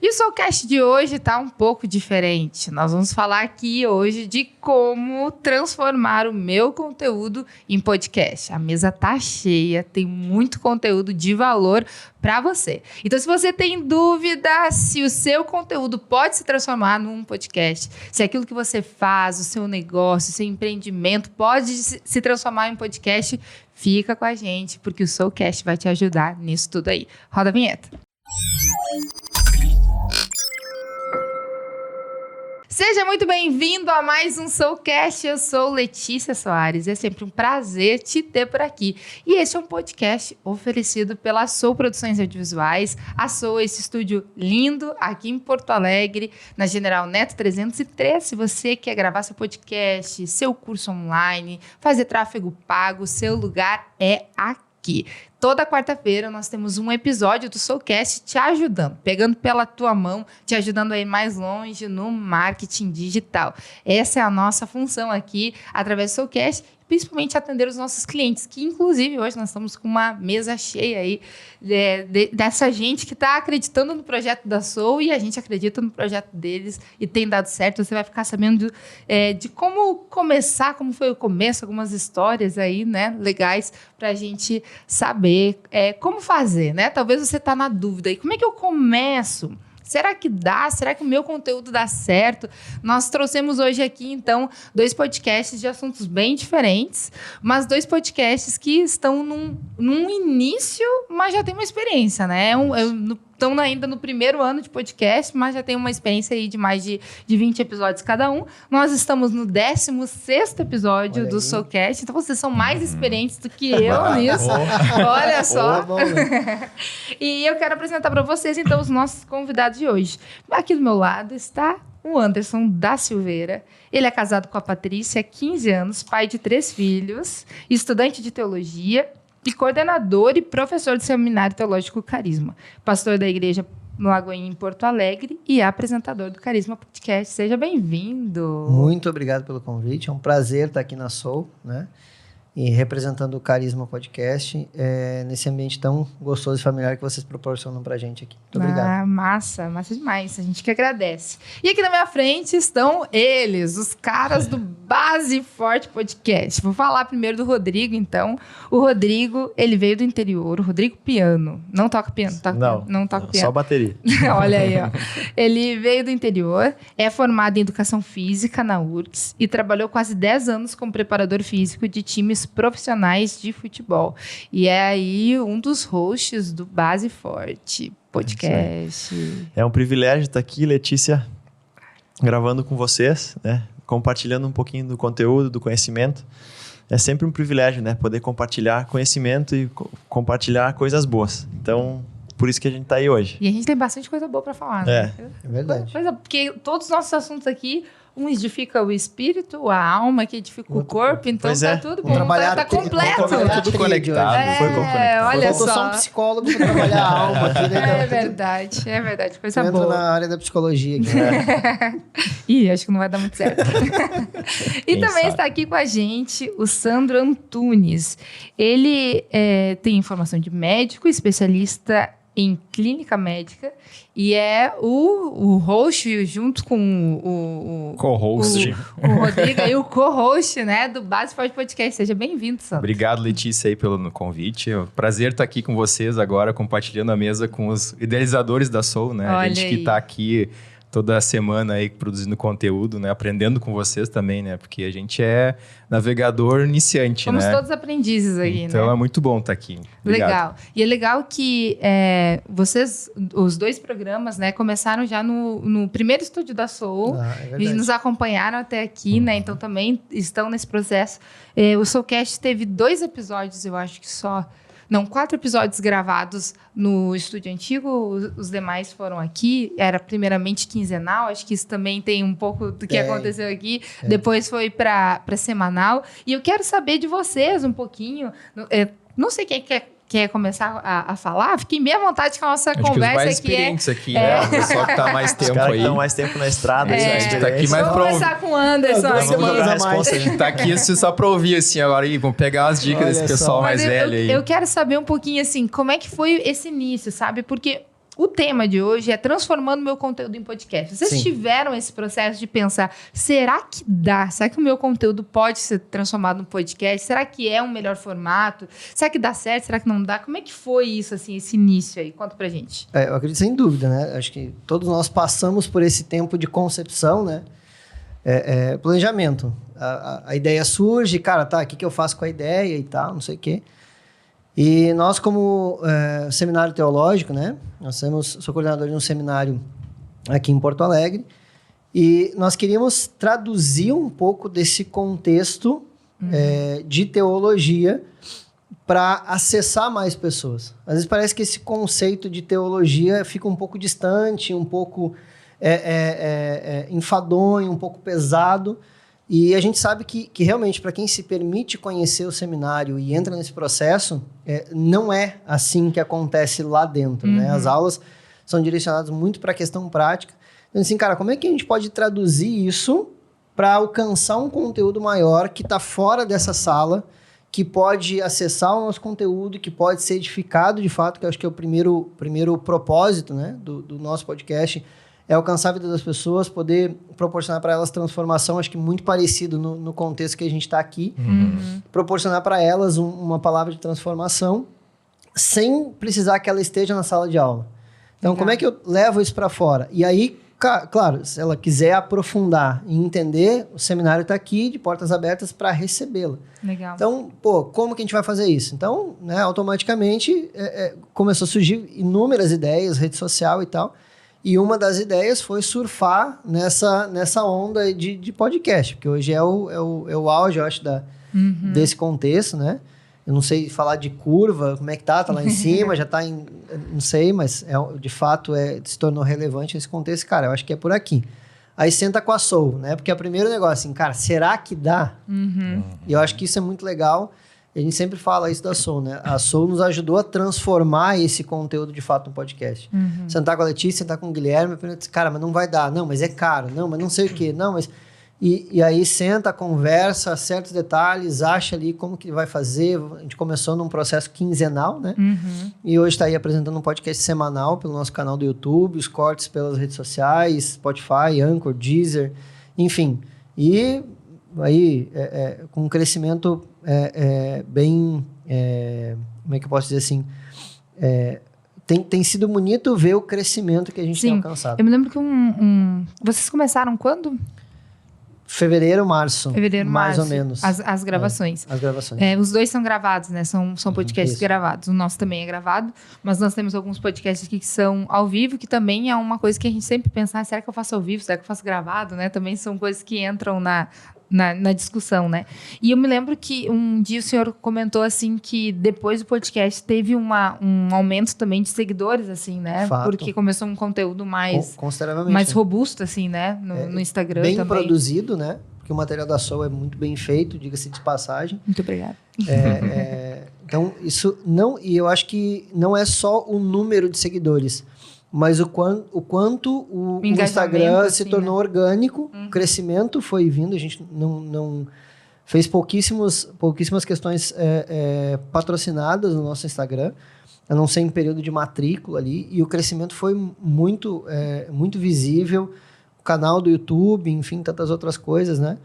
E o Soulcast de hoje está um pouco diferente. Nós vamos falar aqui hoje de como transformar o meu conteúdo em podcast. A mesa tá cheia, tem muito conteúdo de valor para você. Então, se você tem dúvida se o seu conteúdo pode se transformar num podcast, se aquilo que você faz, o seu negócio, o seu empreendimento pode se transformar em podcast, fica com a gente, porque o Soulcast vai te ajudar nisso tudo aí. Roda a vinheta. Seja muito bem-vindo a mais um Soulcast. Eu sou Letícia Soares. É sempre um prazer te ter por aqui. E este é um podcast oferecido pela Soul Produções Audiovisuais. A Soul é esse estúdio lindo aqui em Porto Alegre, na General Neto 303. Se você quer gravar seu podcast, seu curso online, fazer tráfego pago, seu lugar é aqui. Toda quarta-feira nós temos um episódio do Soulcast te ajudando, pegando pela tua mão, te ajudando a ir mais longe no marketing digital. Essa é a nossa função aqui, através do Soulcast, principalmente atender os nossos clientes, que inclusive hoje nós estamos com uma mesa cheia aí dessa gente que está acreditando no projeto da Soul e a gente acredita no projeto deles e tem dado certo. Você vai ficar sabendo de como começar, como foi o começo, algumas histórias aí, né, legais para a gente saber como fazer, né? Talvez você está na dúvida aí, como é que eu começo? Será que dá? Será que o meu conteúdo dá certo? Nós trouxemos hoje aqui, então, 2 podcasts de assuntos bem diferentes, mas 2 podcasts que estão num início, mas já tem uma experiência, né? Estão ainda no primeiro ano de podcast, mas já tem uma experiência aí de mais de 20 episódios cada um. Nós estamos no 16º episódio do Soulcast, então vocês são mais experientes do que eu nisso. Olha só. E eu quero apresentar para vocês, então, os nossos convidados de hoje. Aqui do meu lado está o Anderson da Silveira. Ele é casado com a Patrícia há 15 anos, pai de 3 filhos, estudante de teologia e coordenador e professor do Seminário Teológico Carisma, pastor da igreja no Lagoinha, em Porto Alegre, e apresentador do Carisma Podcast. Seja bem-vindo. Muito obrigado pelo convite, é um prazer estar aqui na Soul, né? E representando o Carisma Podcast, nesse ambiente tão gostoso e familiar que vocês proporcionam pra gente aqui. Muito obrigado. Massa demais, a gente que agradece. E aqui na minha frente estão eles, os caras do Base Forte Podcast. Vou falar primeiro do Rodrigo, então. O Rodrigo, ele veio do interior, o Rodrigo piano. Não toca piano? Não toca piano. Só bateria. Olha aí, ó. Ele veio do interior, é formado em Educação Física na URGS e trabalhou quase 10 anos como preparador físico de times profissionais de futebol. E é aí um dos hosts do Base Forte Podcast. É um privilégio estar aqui, Letícia, gravando com vocês, né? Compartilhando um pouquinho do conteúdo, do conhecimento. É sempre um privilégio, né? Poder compartilhar conhecimento e compartilhar coisas boas. Então, por isso que a gente está aí hoje. E a gente tem bastante coisa boa para falar, né? É verdade. Porque todos os nossos assuntos aqui, um edifica o espírito, a alma, que edifica o corpo, então tá tudo bom, tá completo. Tudo conectado. Foi conectado. Olha só. Faltou só um psicólogo para trabalhar a alma aqui, né? É verdade, coisa boa. Entra na área da psicologia aqui. Né? Ih, acho que não vai dar muito certo. E também está aqui com a gente o Sandro Antunes. Ele tem formação de médico, especialista em clínica médica e é o host junto com o co-host. O Rodrigo e o co-host, né, do Base Forte Podcast. Seja bem-vindo, Sandro. Obrigado, Letícia, aí pelo convite. É um prazer estar aqui com vocês agora, compartilhando a mesa com os idealizadores da Soul, né? Olha a gente aí. que está aqui toda semana aí produzindo conteúdo, né? Aprendendo com vocês também, né? Porque a gente é navegador iniciante, Somos né? todos aprendizes aí, então, né? é muito bom estar aqui. Obrigado. Legal. E é legal que vocês, os 2 programas, né, começaram já no primeiro estúdio da Soul. E nos acompanharam até aqui, né? Então também estão nesse processo. O Soulcast teve 2 episódios, eu acho que só. Não, 4 episódios gravados no estúdio antigo, os demais foram aqui. Era primeiramente quinzenal, acho que isso também tem um pouco do que aconteceu aqui. Depois foi para semanal. E eu quero saber de vocês um pouquinho. Não sei quem quer começar a falar, fiquem bem à vontade com a nossa conversa. Acho que os mais aqui experientes aqui, né? O pessoal que tá mais tempo aí. Os caras que estão mais tempo na estrada. A gente tá aqui mais Vamos começar com o Anderson aqui. A gente tá aqui só pra ouvir, assim, agora. Vamos pegar umas dicas desse pessoal mais velho aí. Eu quero saber um pouquinho, assim, como é que foi esse início, sabe? Porque o tema de hoje é transformando meu conteúdo em podcast. Vocês Sim. tiveram esse processo de pensar, será que dá? Será que o meu conteúdo pode ser transformado num podcast? Será que é um melhor formato? Será que dá certo? Será que não dá? Como é que foi isso, assim, esse início aí? Conta pra gente. Eu acredito sem dúvida, né? Acho que todos nós passamos por esse tempo de concepção, né? Planejamento. A ideia surge, cara, tá, o que eu faço com a ideia e tal, não sei o quê. E nós, como seminário teológico, né? Sou coordenador de um seminário aqui em Porto Alegre, e nós queríamos traduzir um pouco desse contexto de teologia para acessar mais pessoas. Às vezes parece que esse conceito de teologia fica um pouco distante, um pouco enfadonho, um pouco pesado. E a gente sabe que realmente, para quem se permite conhecer o seminário e entra nesse processo, não é assim que acontece lá dentro, né? As aulas são direcionadas muito para a questão prática. Então, assim, cara, como é que a gente pode traduzir isso para alcançar um conteúdo maior que está fora dessa sala, que pode acessar o nosso conteúdo, que pode ser edificado de fato, que eu acho que é o primeiro propósito, né, do nosso podcast, é alcançar a vida das pessoas, poder proporcionar para elas transformação, acho que muito parecido no contexto que a gente está aqui, proporcionar para elas uma palavra de transformação, sem precisar que ela esteja na sala de aula. Então, como é que eu levo isso para fora? E aí, claro, se ela quiser aprofundar e entender, o seminário está aqui, de portas abertas, para recebê-la. Legal. Então, como que a gente vai fazer isso? Então, né, automaticamente, começou a surgir inúmeras ideias, rede social e tal. E uma das ideias foi surfar nessa onda de podcast, porque hoje é o auge, eu acho, desse contexto, né? Eu não sei falar de curva, como é que tá lá em cima, já tá em... Não sei, mas de fato se tornou relevante esse contexto. Cara, eu acho que é por aqui. Aí senta com a Soul, né? Porque é o primeiro negócio, assim, cara, será que dá? E eu acho que isso é muito legal. A gente sempre fala isso da Soul, né? A Soul nos ajudou a transformar esse conteúdo de fato no podcast. Sentar com a Letícia, sentar com o Guilherme, cara, mas não vai dar. Não, mas é caro. Não, mas não sei o quê. Não, mas... E aí senta, conversa, certos detalhes, acha ali como que vai fazer. A gente começou num processo quinzenal, né? E hoje está aí apresentando um podcast semanal pelo nosso canal do YouTube, os cortes pelas redes sociais, Spotify, Anchor, Deezer, enfim. E aí, com um crescimento bem... como é que eu posso dizer assim? Tem sido bonito ver o crescimento que a gente tem alcançado. Eu me lembro que vocês começaram quando? Fevereiro, março. Mais março, ou menos. As gravações. As gravações. Os dois são gravados, né? São podcasts gravados. O nosso também é gravado, mas nós temos alguns podcasts aqui que são ao vivo, que também é uma coisa que a gente sempre pensa, será que eu faço ao vivo? Será que eu faço gravado? Né? Também são coisas que entram na discussão, né? E eu me lembro que um dia o senhor comentou, assim, que depois do podcast teve um aumento também de seguidores, assim, né? Fato. Porque começou um conteúdo mais consideravelmente robusto, assim, né? No Instagram bem também. Produzido, né? Porque o material da Soul é muito bem feito, diga-se de passagem. Muito obrigada. Então, isso não... E eu acho que não é só o número de seguidores, mas o quanto o Instagram assim, se tornou orgânico, o crescimento foi vindo, a gente não fez pouquíssimas questões patrocinadas no nosso Instagram, a não ser em período de matrícula ali, e o crescimento foi muito visível, o canal do YouTube, enfim, tantas outras coisas, né?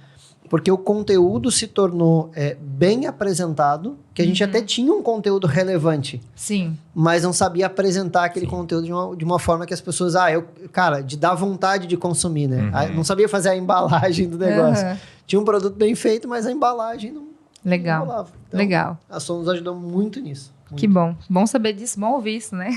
Porque o conteúdo se tornou bem apresentado, que a gente até tinha um conteúdo relevante. Sim. Mas não sabia apresentar aquele conteúdo de uma forma que as pessoas... de dar vontade de consumir, né? Não sabia fazer a embalagem do negócio. Tinha um produto bem feito, mas a embalagem não rolava. Então, Legal. A Soul nos ajudou muito nisso. Muito. Que bom. Bom saber disso, bom ouvir isso, né?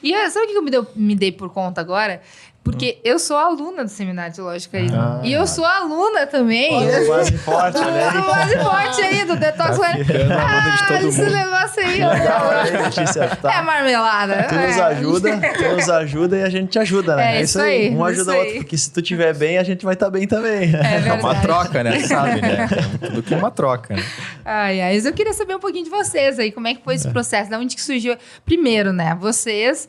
E sabe o que eu me dei por conta agora? Porque eu sou aluna do Seminário Teológico Carisma. E eu sou aluna também. Olha, base forte, né? Base forte aí, do Detox. Esse negócio aí. Legal, né, Letícia? Tá. É marmelada. Tu nos ajuda e a gente te ajuda, né? É isso aí. Um ajuda o outro, porque se tu estiver bem, a gente vai estar bem também. É uma troca, né? Sabe, né? Tudo que é uma troca, né? Mas eu queria saber um pouquinho de vocês aí. Como é que foi esse processo? Da onde que surgiu? Primeiro, né? Vocês,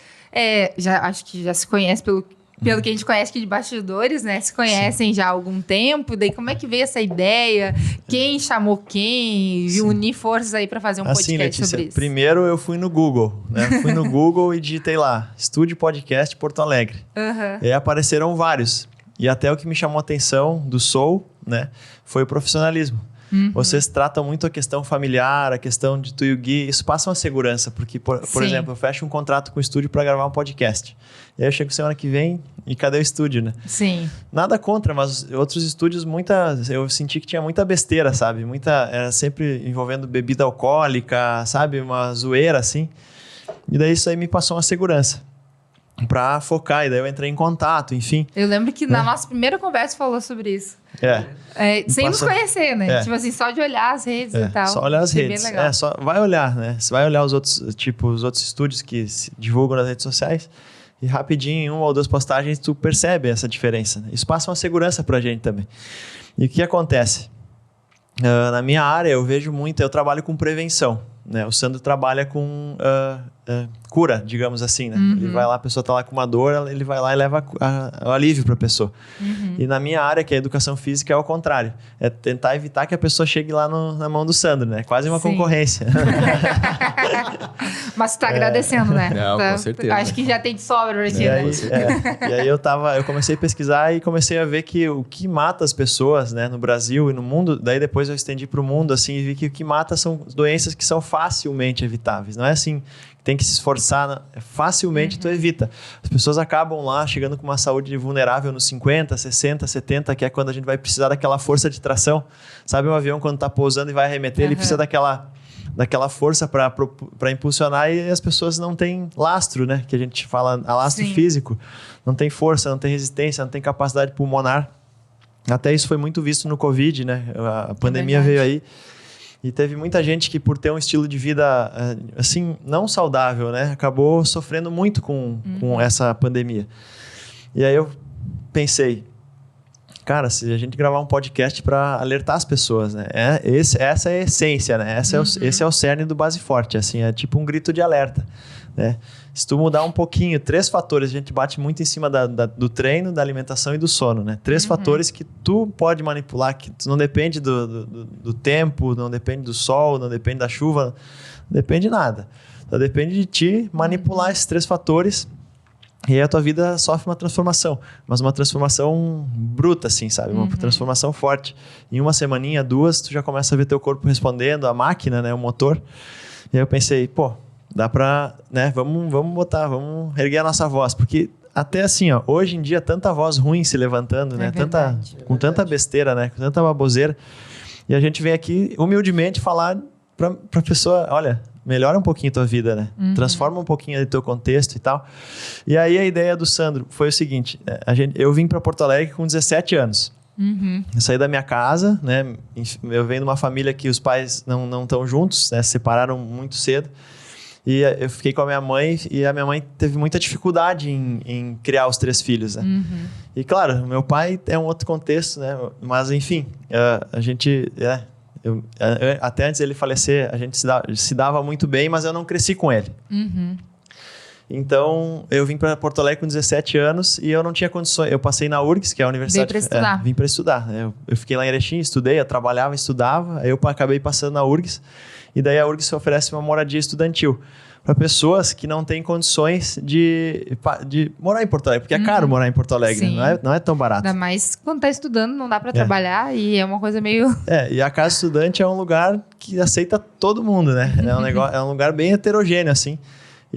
acho que já se conhece pelo pelo que a gente conhece aqui de bastidores, né? Se conhecem já há algum tempo. Daí como é que veio essa ideia? Quem chamou quem? E unir forças aí para fazer um podcast Letícia, sobre isso. Primeiro eu fui no Google, né? Fui no Google e digitei lá, Estúdio Podcast Porto Alegre. E aí apareceram vários. E até o que me chamou a atenção do Soul, né? Foi o profissionalismo. Vocês tratam muito a questão familiar, a questão de tu e o Gui. Isso passa uma segurança, porque, por exemplo, eu fecho um contrato com o estúdio para gravar um podcast. E aí eu chego semana que vem e cadê o estúdio, né? Sim. Nada contra, mas outros estúdios, eu senti que tinha muita besteira, sabe? Era sempre envolvendo bebida alcoólica, sabe? Uma zoeira, assim. E daí isso aí me passou uma segurança pra focar. E daí eu entrei em contato, enfim. Eu lembro que na nossa primeira conversa falou sobre isso. Sem nos conhecer, né? Tipo assim, só de olhar as redes e tal. Só olhar as Achei redes. Bem legal. Só vai olhar, né? Você vai olhar os outros estúdios que se divulgam nas redes sociais e rapidinho, em 1 ou 2 postagens, tu percebe essa diferença. Né? Isso passa uma segurança pra gente também. E o que acontece? Na minha área, eu vejo muito, eu trabalho com prevenção. Né? O Sandro trabalha com cura, digamos assim. Né? Ele vai lá, a pessoa está lá com uma dor, ele vai lá e leva o alívio para a pessoa. E na minha área, que é a educação física, é o contrário. É tentar evitar que a pessoa chegue lá na mão do Sandro. Né? Quase uma concorrência. Mas você está agradecendo, né? Não, com certeza. Acho que já tem de sobra pra ti, né? E aí eu comecei a pesquisar e comecei a ver que o que mata as pessoas, né, no Brasil e no mundo, daí depois eu estendi para o mundo assim, e vi que o que mata são doenças que são facilmente evitáveis. Não é assim, tem que se esforçar, facilmente tu evita. As pessoas acabam lá chegando com uma saúde vulnerável nos 50, 60, 70, que é quando a gente vai precisar daquela força de tração. Sabe um avião quando tá pousando e vai arremeter, ele precisa daquela força para impulsionar, e as pessoas não têm lastro, né? Que a gente fala, lastro físico. Não tem força, não tem resistência, não tem capacidade pulmonar. Até isso foi muito visto no Covid, né? A pandemia veio aí. E teve muita gente que, por ter um estilo de vida, assim, não saudável, né? Acabou sofrendo muito com essa pandemia. E aí eu pensei, cara, se a gente gravar um podcast para alertar as pessoas, né? Essa é a essência, né? Esse é o cerne do Base Forte, assim, é tipo um grito de alerta, né? Se tu mudar um pouquinho, 3 fatores, a gente bate muito em cima do treino, da alimentação e do sono, né? 3 fatores que tu pode manipular, que tu não depende do tempo, não depende do sol, não depende da chuva, não depende de nada. Só depende de ti manipular esses 3 fatores. E aí a tua vida sofre uma transformação, mas uma transformação bruta, assim, sabe? Uma transformação forte. Em 1 semaninha, 2, tu já começa a ver teu corpo respondendo, a máquina, né? O motor. E aí eu pensei, dá pra, né? Vamos erguer a nossa voz, porque até assim, ó, hoje em dia, tanta voz ruim se levantando, né? Com tanta besteira, né? Com tanta baboseira. E a gente vem aqui, humildemente, falar pra pessoa, olha, melhora um pouquinho a tua vida, né? Transforma um pouquinho o teu contexto e tal. E aí a ideia do Sandro foi o seguinte, eu vim para Porto Alegre com 17 anos. Eu saí da minha casa, né? Eu venho de uma família que os pais não estão juntos, né? Se separaram muito cedo. E eu fiquei com a minha mãe, e a minha mãe teve muita dificuldade em criar os 3 filhos, né? E claro, meu pai é um outro contexto, né? Mas enfim, a gente... até antes dele falecer, a gente se dava muito bem, mas eu não cresci com ele. Então, eu vim para Porto Alegre com 17 anos e eu não tinha condições. Eu passei na URGS, que é a universidade... Vim para estudar. Eu fiquei lá em Erechim, estudei, eu trabalhava, estudava. Aí eu acabei passando na URGS. E daí a URGS oferece uma moradia estudantil para pessoas que não têm condições de morar em Porto Alegre. Porque é caro morar em Porto Alegre, não é tão barato. Ainda mais quando tá estudando, não dá para trabalhar e é uma coisa meio... E a casa estudante é um lugar que aceita todo mundo, né? É um lugar bem heterogêneo, assim.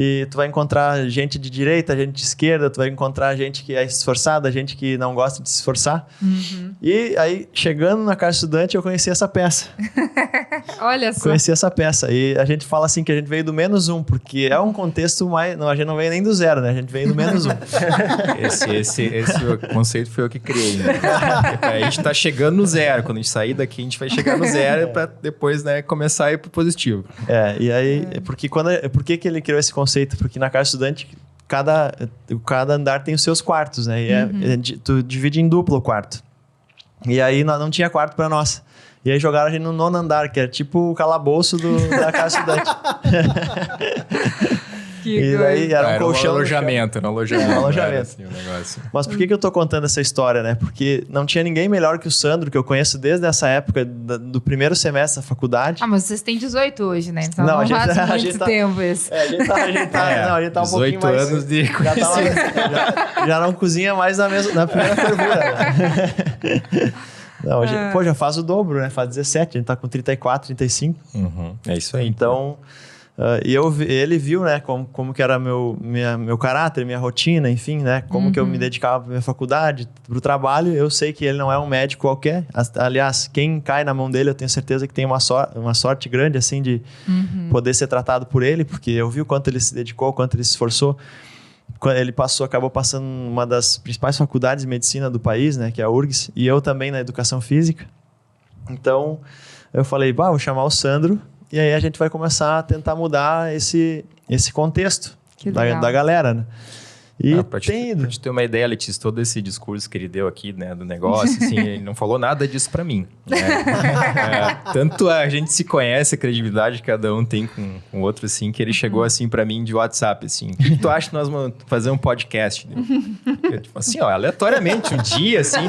E tu vai encontrar gente de direita, gente de esquerda, tu vai encontrar gente que é esforçada, gente que não gosta de se esforçar. E aí, chegando na casa estudante, eu conheci essa peça. Olha só. Conheci essa peça. E a gente fala assim que a gente veio do -1, porque é um contexto mais... Não, a gente não veio nem do 0, né? A gente veio do -1. Esse conceito foi eu que criei, né? A gente tá chegando no 0. Quando a gente sair daqui, a gente vai chegar no 0 para depois, né, começar a ir pro positivo. E aí... Por que ele criou esse conceito? Porque na casa estudante, cada andar tem os seus quartos, né? E tu divide em duplo o quarto. E aí não tinha quarto para nós. E aí jogaram a gente no 9º andar, que era tipo o calabouço da casa estudante. E daí era um colchão. Era um alojamento. Alojamento. Assim, um negócio. Mas por que eu tô contando essa história, né? Porque não tinha ninguém melhor que o Sandro, que eu conheço desde essa época, do primeiro semestre da faculdade. Ah, mas vocês têm 18 hoje, né? Então Não, não faz muito tempo isso. A gente tá um pouquinho 18 mais... anos de Já não cozinha mais na primeira fervura. Né? Não, já faz o dobro, né? Faz 17, a gente tá com 34, 35. É isso aí. Então, ele viu, né, como que era meu caráter, minha rotina, enfim, né? Como que eu me dedicava pra minha faculdade, pro trabalho. Eu sei que ele não é um médico qualquer. Aliás, quem cai na mão dele, eu tenho certeza que tem uma sorte grande, assim, de poder ser tratado por ele, porque eu vi o quanto ele se dedicou, o quanto ele se esforçou. Ele acabou passando uma das principais faculdades de medicina do país, né, que é a URGS, e eu também na educação física. Então, eu falei, vou chamar o Sandro, e aí a gente vai começar a tentar mudar esse contexto da galera, né? E pra te ter uma ideia, Letícia, todo esse discurso que ele deu aqui, né, do negócio, assim, ele não falou nada disso pra mim. Né? Tanto a gente se conhece, a credibilidade que cada um tem com o outro, assim, que ele chegou assim pra mim de WhatsApp, assim, o que tu acha que nós vamos fazer um podcast? Eu, tipo assim, aleatoriamente, um dia, assim,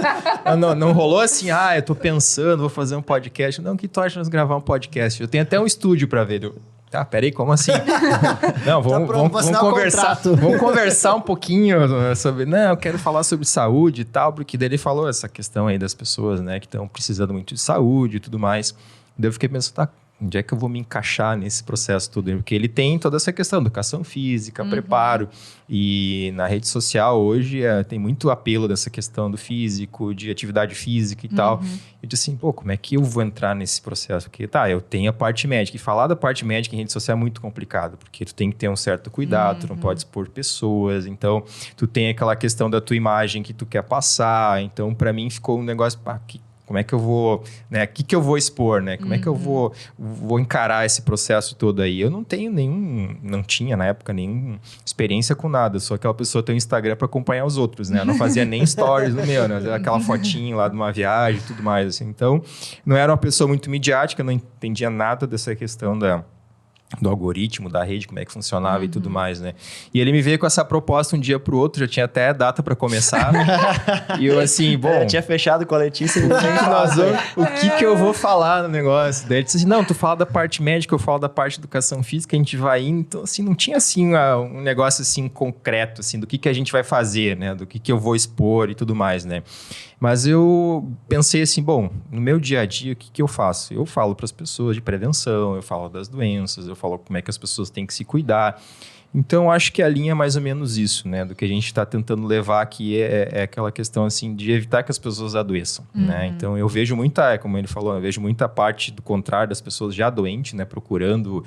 não rolou assim, eu tô pensando, vou fazer um podcast. Não, o que tu acha de nós gravar um podcast? Eu tenho até um estúdio pra ver. Tá, peraí, como assim? Não, vamos conversar. Vamos conversar um pouquinho sobre... Não, eu quero falar sobre saúde e tal, porque daí ele falou essa questão aí das pessoas, né, que estão precisando muito de saúde e tudo mais. Daí eu fiquei pensando, tá, onde é que eu vou me encaixar nesse processo todo? Porque ele tem toda essa questão, educação física, preparo. E na rede social hoje tem muito apelo dessa questão do físico, de atividade física e tal. Eu disse assim, como é que eu vou entrar nesse processo? Porque, eu tenho a parte médica. E falar da parte médica em rede social é muito complicado, porque tu tem que ter um certo cuidado, tu não pode expor pessoas. Então, tu tem aquela questão da tua imagem que tu quer passar. Então, para mim, ficou um negócio... Como é que eu vou, né? O que eu vou expor, né? Como é que eu vou encarar esse processo todo aí? Eu não tinha na época nenhuma experiência com nada. Sou aquela pessoa que tem um Instagram para acompanhar os outros, né? Eu não fazia nem stories no meu, né? Aquela fotinho lá de uma viagem e tudo mais, assim. Então, não era uma pessoa muito midiática, não entendia nada dessa questão do algoritmo, da rede, como é que funcionava e tudo mais, né? E ele me veio com essa proposta um dia pro outro, já tinha até data para começar. E eu assim, eu tinha fechado com a Letícia. O que eu vou falar no negócio? Daí ele disse assim, não, tu fala da parte médica, eu falo da parte de educação física, a gente vai indo. Então, assim, não tinha assim um negócio assim concreto, assim, do que a gente vai fazer, né? Do que eu vou expor e tudo mais, né? Mas eu pensei assim, no meu dia a dia, o que eu faço? Eu falo para as pessoas de prevenção, eu falo das doenças, eu falo como é que as pessoas têm que se cuidar. Então, acho que a linha é mais ou menos isso, né? Do que a gente está tentando levar aqui é aquela questão, assim, de evitar que as pessoas adoeçam, né? Então, eu vejo como ele falou, eu vejo muita parte do contrário das pessoas já doentes, né? Procurando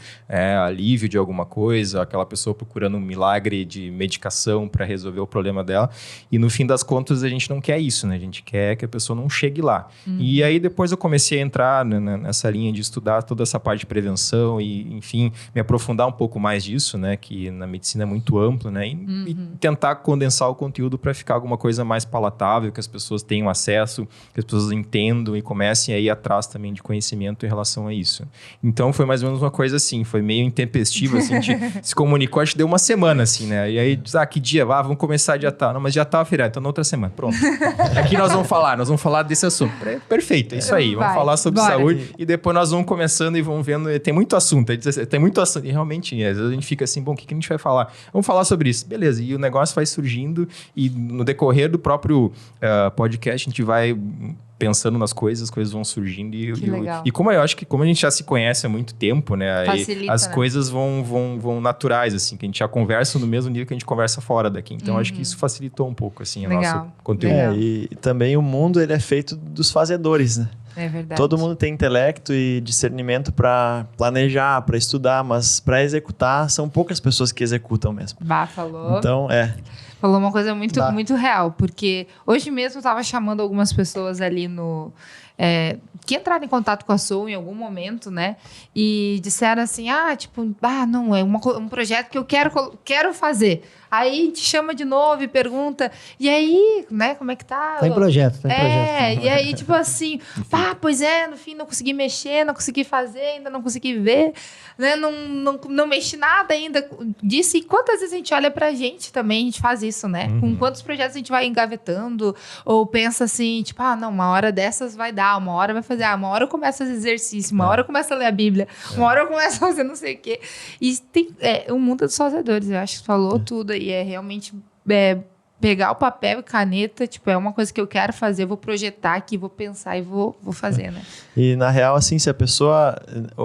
alívio de alguma coisa, aquela pessoa procurando um milagre de medicação para resolver o problema dela. E, no fim das contas, a gente não quer isso, né? A gente quer que a pessoa não chegue lá. E aí, depois eu comecei a entrar nessa linha de estudar toda essa parte de prevenção e, enfim, me aprofundar um pouco mais disso, né? Que na medicina é muito amplo, né? E tentar condensar o conteúdo para ficar alguma coisa mais palatável, que as pessoas tenham acesso, que as pessoas entendam e comecem a ir atrás também de conhecimento em relação a isso. Então, foi mais ou menos uma coisa assim, foi meio intempestivo, assim, a gente se comunicou, acho que deu uma semana, assim, né? E aí, que dia? Vamos começar dia tal. Não, mas já tá feriado, então na outra semana. Pronto. Aqui nós vamos falar desse assunto. Perfeito, é isso aí. Vamos falar sobre saúde e depois nós vamos começando e vamos vendo. Tem muito assunto, tem muito assunto. E realmente, às vezes a gente fica assim, o que a gente vai falar? Vamos falar sobre isso. Beleza. E o negócio vai surgindo e no decorrer do próprio podcast a gente vai pensando nas coisas, as coisas vão surgindo e como eu acho que como a gente já se conhece há muito tempo, né? Facilita, as coisas vão naturais, assim, que a gente já conversa no mesmo nível que a gente conversa fora daqui. Então, acho que isso facilitou um pouco, assim, o nosso conteúdo. E também o mundo, ele é feito dos fazedores, né? É verdade. Todo mundo tem intelecto e discernimento para planejar, para estudar, mas para executar, são poucas pessoas que executam mesmo. Falou. Então, Falou uma coisa muito real, porque hoje mesmo eu estava chamando algumas pessoas ali que entraram em contato com a Soul em algum momento, né? E disseram assim, não, é um projeto que eu quero fazer. Aí a gente chama de novo e pergunta, e aí, né, como é que tá? Tá em projeto, tá em projeto. E aí, tipo assim, pois é, no fim não consegui mexer, não consegui fazer, ainda não consegui ver, né, não mexi nada ainda disso. E quantas vezes a gente olha pra gente também, a gente faz isso, né? Com quantos projetos a gente vai engavetando, ou pensa assim, tipo, não, uma hora dessas vai dar, uma hora vai fazer, uma hora eu começo a fazer exercício, uma hora eu começo a ler a Bíblia, uma hora eu começo a fazer não sei o quê. E tem o mundo dos fazedores, eu acho que falou tudo aí, é realmente pegar o papel e caneta, tipo, é uma coisa que eu quero fazer, eu vou projetar aqui, vou pensar e vou fazer, né? E na real, assim, se a pessoa,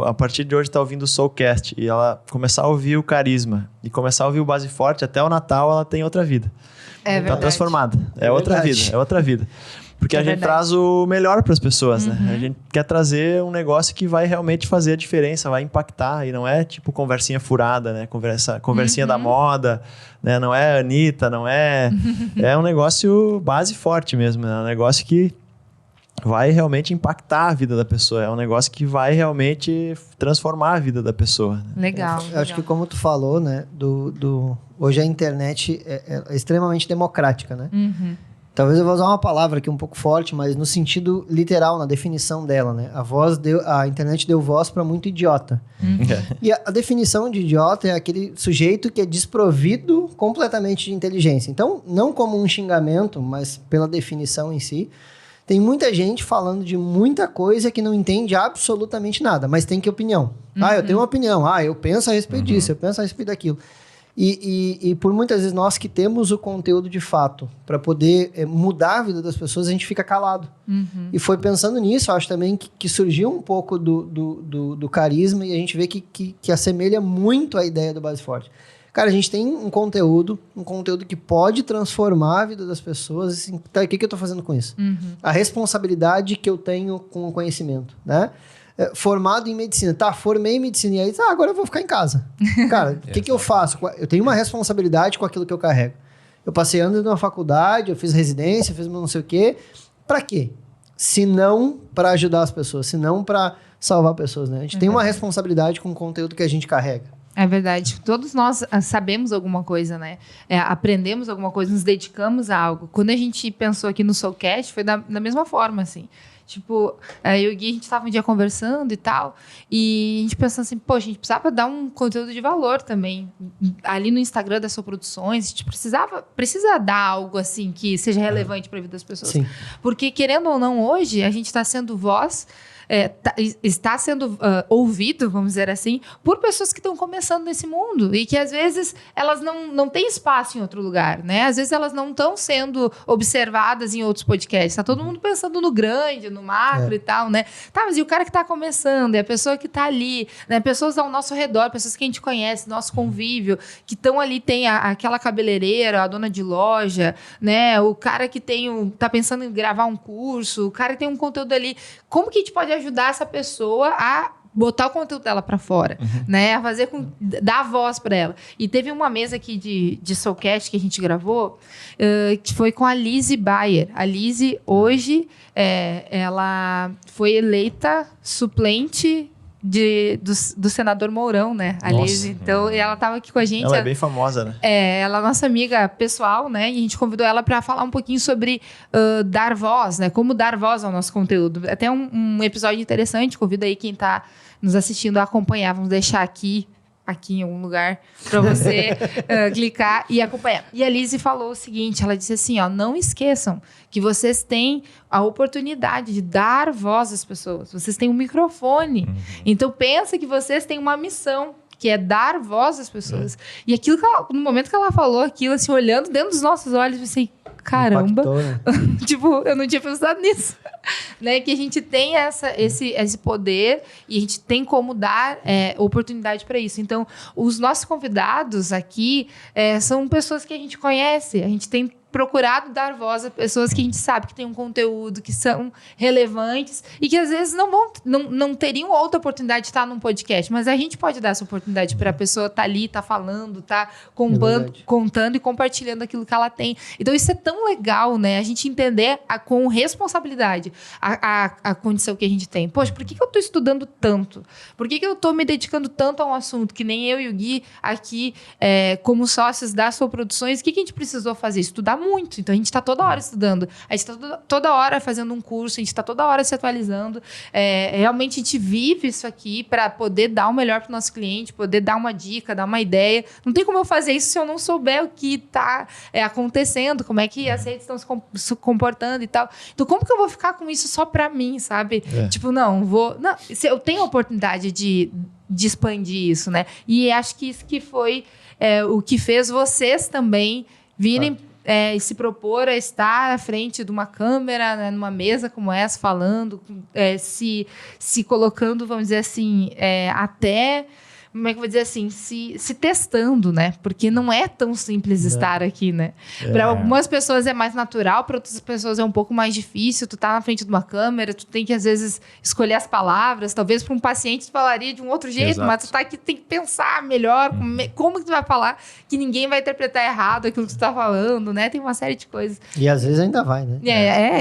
a partir de hoje, tá ouvindo o Soulcast e ela começar a ouvir o Carisma e começar a ouvir o Base Forte, até o Natal ela tem outra vida. É verdade. Tá transformada. É outra vida, é outra vida. Porque a gente traz o melhor para as pessoas, né? A gente quer trazer um negócio que vai realmente fazer a diferença, vai impactar. E não é tipo conversinha furada, né? Conversinha da moda, né? Não é Anitta, não é... É um negócio base forte mesmo, né? É um negócio que vai realmente impactar a vida da pessoa. É um negócio que vai realmente transformar a vida da pessoa. Né? Legal. Eu acho que como tu falou, né? Hoje a internet é extremamente democrática, né? Talvez eu vou usar uma palavra aqui um pouco forte, mas no sentido literal, na definição dela, né? A internet deu voz para muito idiota. E a definição de idiota é aquele sujeito que é desprovido completamente de inteligência. Então, não como um xingamento, mas pela definição em si, tem muita gente falando de muita coisa que não entende absolutamente nada, mas tem que opinião. Eu tenho uma opinião. Eu penso a respeito disso, eu penso a respeito daquilo. E por muitas vezes nós que temos o conteúdo de fato para poder mudar a vida das pessoas, a gente fica calado. E foi pensando nisso, eu acho também que surgiu um pouco do carisma e a gente vê que assemelha muito a ideia do Base Forte. Cara, a gente tem um conteúdo que pode transformar a vida das pessoas. Assim, tá, o que eu estou fazendo com isso? A responsabilidade que eu tenho com o conhecimento, né? Formado em medicina. Formei em medicina. E aí, agora eu vou ficar em casa. Cara, o que eu faço? Eu tenho uma responsabilidade com aquilo que eu carrego. Eu passei anos numa faculdade, eu fiz residência, fiz não sei o quê. Pra quê? Se não para ajudar as pessoas, se não para salvar pessoas, né? A gente tem uma responsabilidade com o conteúdo que a gente carrega. É verdade. Todos nós sabemos alguma coisa, né? Aprendemos alguma coisa, nos dedicamos a algo. Quando a gente pensou aqui no Soulcast, foi da mesma forma, assim. Tipo, eu e o Gui, a gente estava um dia conversando e tal, e a gente pensando assim, a gente precisava dar um conteúdo de valor também. Ali no Instagram da Soul Produções, a gente precisa dar algo assim que seja relevante para a vida das pessoas. Sim. Porque, querendo ou não, hoje, a gente está sendo voz... está sendo ouvido, vamos dizer assim, por pessoas que estão começando nesse mundo e que às vezes elas não têm espaço em outro lugar, né? Às vezes elas não estão sendo observadas em outros podcasts. Está todo mundo pensando no grande, no macro e tal, né? Tá, mas e o cara que está começando? E a pessoa que está ali, né? Pessoas ao nosso redor, pessoas que a gente conhece, nosso convívio, que estão ali, tem aquela cabeleireira, a dona de loja, né? O cara que tá pensando em gravar um curso, o cara que tem um conteúdo ali. Como que a gente pode ajudar essa pessoa a botar o conteúdo dela para fora, né? A fazer dar voz para ela. E teve uma mesa aqui de Soulcast que a gente gravou, que foi com a Lizzie Bayer. A Lizzie, hoje, ela foi eleita suplente do senador Mourão, né? A Lizzie. Então, ela estava aqui com a gente. Ela é bem famosa, né? Ela é nossa amiga pessoal, né? E a gente convidou ela para falar um pouquinho sobre dar voz, né? Como dar voz ao nosso conteúdo. Até um episódio interessante. Convido aí quem está nos assistindo a acompanhar. Vamos deixar aqui em algum lugar para você clicar e acompanhar. E a Lizzie falou o seguinte, ela disse assim, não esqueçam que vocês têm a oportunidade de dar voz às pessoas. Vocês têm um microfone. Então, pensa que vocês têm uma missão, que é dar voz às pessoas. E aquilo no momento que ela falou aquilo, assim, olhando dentro dos nossos olhos, eu pensei, caramba, Impactou, né? tipo, eu não tinha pensado nisso. Né? Que a gente tem esse poder e a gente tem como dar oportunidade para isso. Então, os nossos convidados aqui são pessoas que a gente conhece, a gente tem procurado dar voz a pessoas que a gente sabe que tem um conteúdo, que são relevantes e que às vezes não teriam outra oportunidade de estar num podcast, mas a gente pode dar essa oportunidade para a pessoa estar ali, estar falando, estar contando e compartilhando aquilo que ela tem. Então isso é tão legal, né? A gente entender com responsabilidade a condição que a gente tem. Poxa, por que eu estou estudando tanto? Por que eu estou me dedicando tanto a um assunto que nem eu e o Gui aqui, como sócios da Soul Produções, o que a gente precisou fazer? Estudar muito. Então a gente está toda hora estudando, a gente está toda hora fazendo um curso, a gente está toda hora se atualizando. Realmente a gente vive isso aqui para poder dar o melhor para o nosso cliente, poder dar uma dica, dar uma ideia. Não tem como eu fazer isso se eu não souber o que está acontecendo, como é que as redes estão se comportando e tal. Então, como que eu vou ficar com isso só para mim, sabe? Tipo, não, se eu tenho a oportunidade de expandir isso, né? E acho que isso que foi o que fez vocês também virem e se propor a estar à frente de uma câmera, né, numa mesa como essa, falando, se colocando, vamos dizer assim, até... Como é que eu vou dizer assim? Se testando, né? Porque não é tão simples estar aqui, né? Para algumas pessoas é mais natural, para outras pessoas é um pouco mais difícil. Tu tá na frente de uma câmera, tu tem que, às vezes, escolher as palavras. Talvez para um paciente tu falaria de um outro jeito, mas tu tá aqui, tem que pensar melhor como que tu vai falar, que ninguém vai interpretar errado aquilo que tu tá falando, né? Tem uma série de coisas. E às vezes ainda vai, né?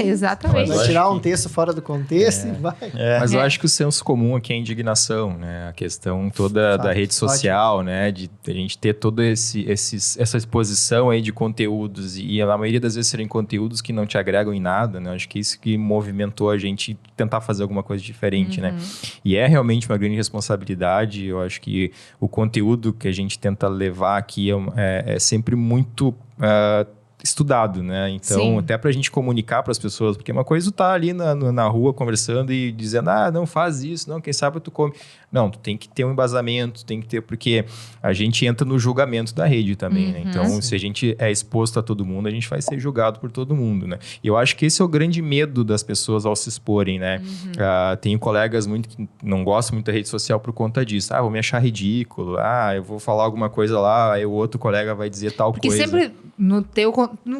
Exatamente. Vai tirar um texto fora do contexto e vai. Mas eu acho que o senso comum aqui é a indignação, né? A questão toda da rede social, né? De a gente ter toda essa exposição aí de conteúdos e a maioria das vezes serem conteúdos que não te agregam em nada, né? Acho que isso que movimentou a gente tentar fazer alguma coisa diferente, né? E é realmente uma grande responsabilidade. Eu acho que o conteúdo que a gente tenta levar aqui é sempre muito... estudado, né? Então, Sim. até pra gente comunicar para as pessoas, porque uma coisa tu tá ali na rua conversando e dizendo, não faz isso, não, quem sabe tu come. Não, tu tem que ter um embasamento, tem que ter, porque a gente entra no julgamento da rede também, né? Então, se a gente é exposto a todo mundo, a gente vai ser julgado por todo mundo, né? E eu acho que esse é o grande medo das pessoas ao se exporem, né? Tenho colegas muito que não gostam muito da rede social por conta disso. Vou me achar ridículo. Eu vou falar alguma coisa lá, aí o outro colega vai dizer tal coisa. Porque sempre, no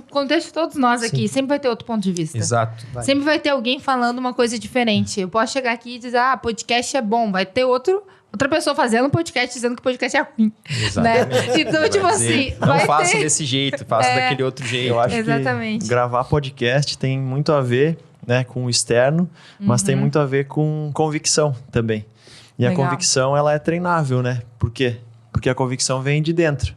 contexto de todos nós aqui, sempre vai ter outro ponto de vista. Exato. Sempre vai ter alguém falando uma coisa diferente. Eu posso chegar aqui e dizer, podcast é bom. Vai ter outra pessoa fazendo um podcast dizendo que o podcast é ruim. Exatamente. Né? Então, tipo assim... Não faça desse jeito, faça daquele outro jeito. Eu acho que gravar podcast tem muito a ver, né, com o externo, mas tem muito a ver com convicção também. E a convicção, ela é treinável, né? Por quê? Porque a convicção vem de dentro.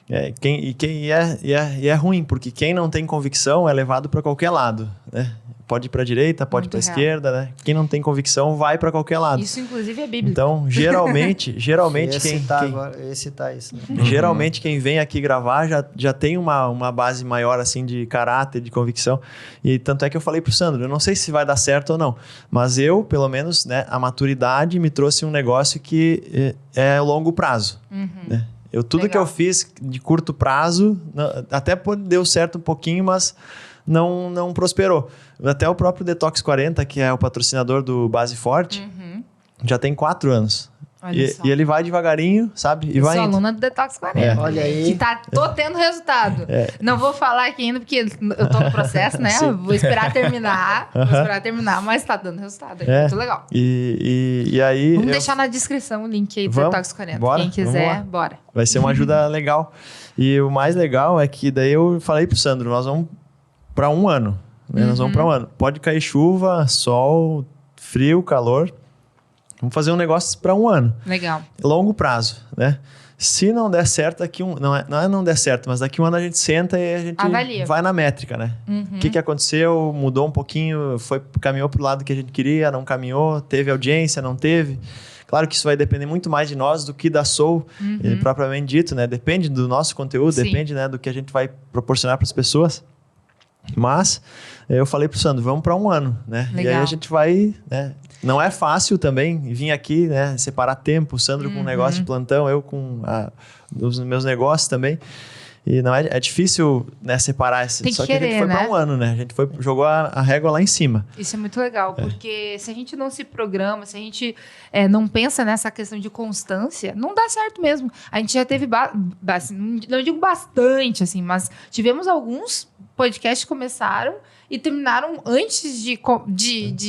E é ruim, porque quem não tem convicção é levado para qualquer lado, né? Pode ir para a direita, pode ir para a esquerda, né? Quem não tem convicção vai para qualquer lado. Isso, inclusive, é bíblico. Então, geralmente isso, né? Geralmente quem vem aqui gravar já tem uma base maior assim de caráter, de convicção. E tanto é que eu falei pro Sandro, eu não sei se vai dar certo ou não, mas eu, pelo menos, né, a maturidade me trouxe um negócio que é longo prazo, né? Tudo que eu fiz de curto prazo, até deu certo um pouquinho, mas não prosperou. Até o próprio Detox 40, que é o patrocinador do Base Forte, já tem 4 anos. E ele vai devagarinho, sabe? E vai sou indo. aluna do Detox 40. Olha aí. Que tô tendo resultado. Não vou falar aqui ainda, porque eu tô no processo, né? Vou esperar terminar. Mas tá dando resultado. Muito legal. E aí... Vamos deixar na descrição o link aí do Detox 40. Bora, quem quiser, bora. Vai ser uma ajuda legal. E o mais legal é que daí eu falei pro Sandro, nós vamos para 1 ano. Né? Nós vamos para 1 ano. Pode cair chuva, sol, frio, calor. Vamos fazer um negócio para 1 ano. Legal. Longo prazo, né? Se não der certo, não der certo, mas daqui 1 ano a gente senta e a gente avalia. Vai na métrica, né? O que aconteceu? Mudou um pouquinho, caminhou pro lado que a gente queria, não caminhou, teve audiência, não teve. Claro que isso vai depender muito mais de nós do que da Soul, propriamente dito, né? Depende do nosso conteúdo, depende, né, do que a gente vai proporcionar para as pessoas. Mas eu falei pro Sandro, vamos para 1 ano, né? Legal. E aí a gente vai, né? Não é fácil também vir aqui, né? Separar tempo, o Sandro com um negócio de plantão, eu com os meus negócios também. E não é difícil, né, separar esse. Tem que só que a gente querer, foi né? pra um ano, né? A gente jogou a régua lá em cima. Isso é muito legal, porque se a gente não se programa, se a gente não pensa nessa questão de constância, não dá certo mesmo. A gente já teve, não digo bastante, assim, mas tivemos alguns podcasts que começaram e terminaram antes de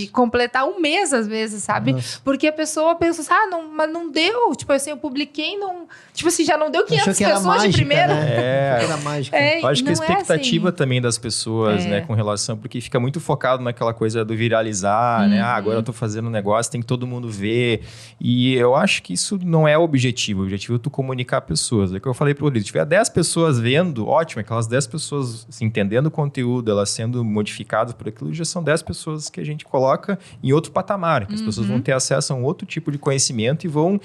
completar um mês, às vezes, sabe? Nossa. Porque a pessoa pensa assim, mas não deu. Tipo assim, eu publiquei, não... Tipo assim, já não deu 500 Achou que era pessoas de mágica, primeira. né? Achou que era mágica. Eu acho que a não é expectativa assim. também das pessoas, né, com relação, porque fica muito focado naquela coisa do viralizar, né? Agora eu tô fazendo um negócio, tem que todo mundo ver. E eu acho que isso não é o objetivo. O objetivo é tu comunicar pessoas. É o que eu falei pro Rodrigo. Se tiver 10 pessoas vendo, ótimo, aquelas 10 pessoas assim, entendendo o conteúdo, elas sendo modificadas por aquilo, já são 10 pessoas que a gente coloca em outro patamar, que as pessoas vão ter acesso a um outro tipo de conhecimento e vão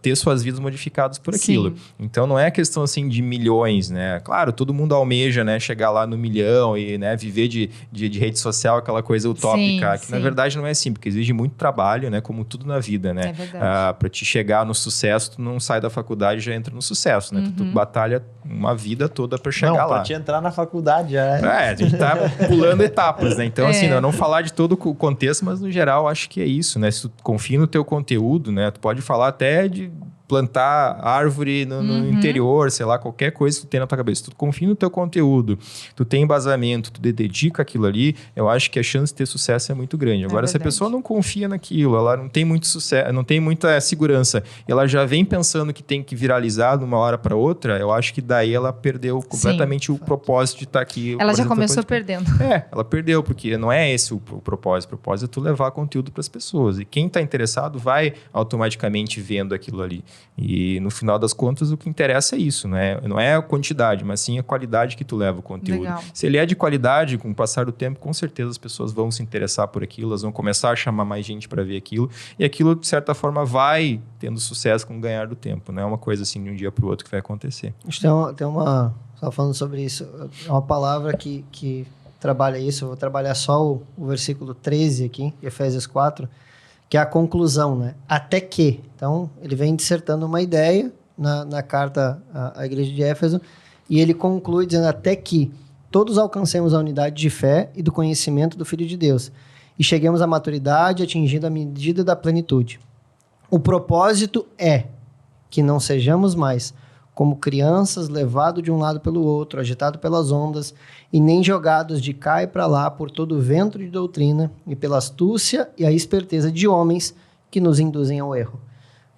ter suas vidas modificadas por aquilo. Sim. Então, não é questão assim de milhões, né? Claro, todo mundo almeja, né, chegar lá no milhão e, né, viver de rede social, aquela coisa utópica, Sim, que na verdade não é assim, porque exige muito trabalho, né, como tudo na vida, né? É verdade. Para te chegar no sucesso, tu não sai da faculdade e já entra no sucesso, né? Tu batalha uma vida toda para chegar Não, lá. pra te entrar na faculdade já A gente tá pulando etapas, né? Então, assim, não falar de todo o contexto, mas no geral, acho que é isso, né? Se tu confia no teu conteúdo, né? Tu pode falar até de plantar árvore no interior, sei lá, qualquer coisa que tu tem na tua cabeça. Tu confia no teu conteúdo, tu tem embasamento, tu dedica aquilo ali, eu acho que a chance de ter sucesso é muito grande. Agora, se a pessoa não confia naquilo, ela não tem muito sucesso, não tem muita segurança, ela já vem pensando que tem que viralizar de uma hora para outra, eu acho que daí ela perdeu completamente o propósito de estar aqui. Ela já começou perdendo. Ela perdeu, porque não é esse o propósito. O propósito é tu levar conteúdo para as pessoas. E quem está interessado vai automaticamente vendo aquilo ali. E no final das contas, o que interessa é isso, né? Não é a quantidade, mas sim a qualidade que tu leva o conteúdo. Legal. Se ele é de qualidade, com o passar do tempo, com certeza as pessoas vão se interessar por aquilo, elas vão começar a chamar mais gente para ver aquilo. E aquilo, de certa forma, vai tendo sucesso com o ganhar do tempo. Não é uma coisa assim de um dia para o outro que vai acontecer. Tem uma... Estava falando sobre isso. É uma palavra que trabalha isso. Eu vou trabalhar só o versículo 13 aqui, Efésios 4, que é a conclusão, né? Até que. Então, ele vem dissertando uma ideia na carta à igreja de Éfeso, e ele conclui dizendo até que todos alcancemos a unidade de fé e do conhecimento do Filho de Deus, e cheguemos à maturidade, atingindo a medida da plenitude. O propósito é que não sejamos mais como crianças, levados de um lado pelo outro, agitados pelas ondas, e nem jogados de cá e para lá por todo o vento de doutrina e pela astúcia e a esperteza de homens que nos induzem ao erro.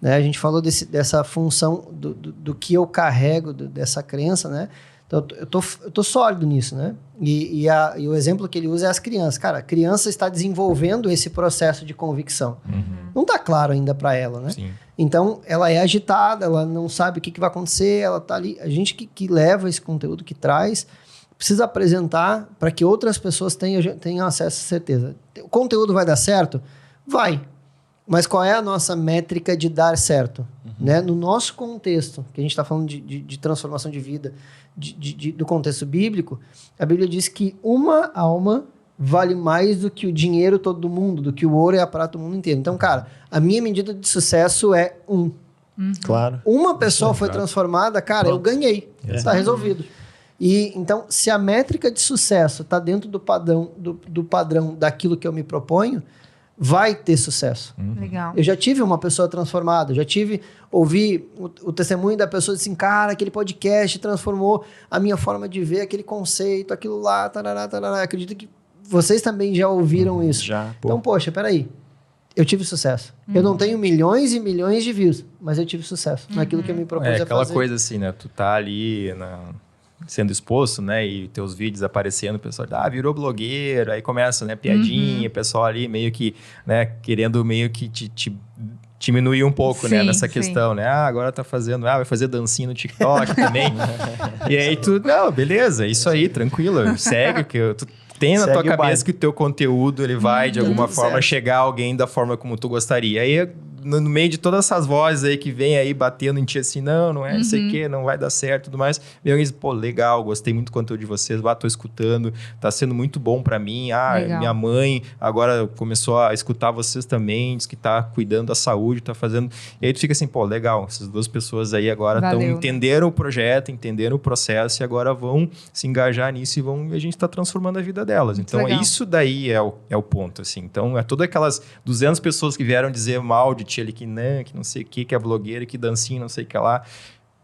Né? A gente falou dessa função do que eu carrego, dessa crença, né? Então, eu tô sólido nisso, né? E o exemplo que ele usa é as crianças. Cara, a criança está desenvolvendo esse processo de convicção. Não está claro ainda para ela, né? Sim. Então, ela é agitada, ela não sabe o que vai acontecer, ela tá ali. A gente que leva esse conteúdo, que traz, precisa apresentar para que outras pessoas tenham acesso à certeza. O conteúdo vai dar certo? Vai. Mas qual é a nossa métrica de dar certo? Né? No nosso contexto, que a gente está falando de transformação de vida, do contexto bíblico, a Bíblia diz que uma alma vale mais do que o dinheiro todo do mundo, do que o ouro e a prata do mundo inteiro. Então, cara, a minha medida de sucesso é Claro. Uma pessoa foi transformada, cara, eu ganhei. Está resolvido. E então, se a métrica de sucesso está dentro do padrão daquilo que eu me proponho, vai ter sucesso. Legal. Eu já tive uma pessoa transformada, ouvi o testemunho da pessoa assim, cara, aquele podcast transformou a minha forma de ver aquele conceito, aquilo lá, tarará, tarará. Acredito que vocês também já ouviram isso. Já. Então, poxa, peraí. Eu tive sucesso. Eu não tenho milhões e milhões de views, mas eu tive sucesso naquilo que eu me propus a fazer. É aquela coisa assim, né? Tu tá ali sendo exposto, né? E teus vídeos aparecendo, o pessoal, virou blogueiro, aí começa, né? Piadinha, o pessoal ali meio que, né? Querendo meio que te diminuir um pouco, né? Nessa questão, né? Agora tá fazendo, vai fazer dancinha no TikTok também. E aí tu, não, beleza, isso aí, tranquilo, segue, que tu tem na tua cabeça que o teu conteúdo, ele vai, de alguma forma, chegar a alguém da forma como tu gostaria. Aí no meio de todas essas vozes aí que vem aí batendo em ti assim, não é, não sei o quê, não vai dar certo e tudo mais. Vem alguém diz, pô, legal, gostei muito do conteúdo de vocês, tô escutando, tá sendo muito bom pra mim. Minha mãe agora começou a escutar vocês também, diz que tá cuidando da saúde, tá fazendo... E aí tu fica assim, pô, legal, essas duas pessoas aí agora entenderam o projeto, entenderam o processo e agora vão se engajar nisso e a gente tá transformando a vida delas. Muito então, legal. Isso daí é o ponto, assim. Então, é todas aquelas 200 pessoas que vieram dizer mal de ti ali, que não sei o que é blogueira, que dancinha, não sei o que lá.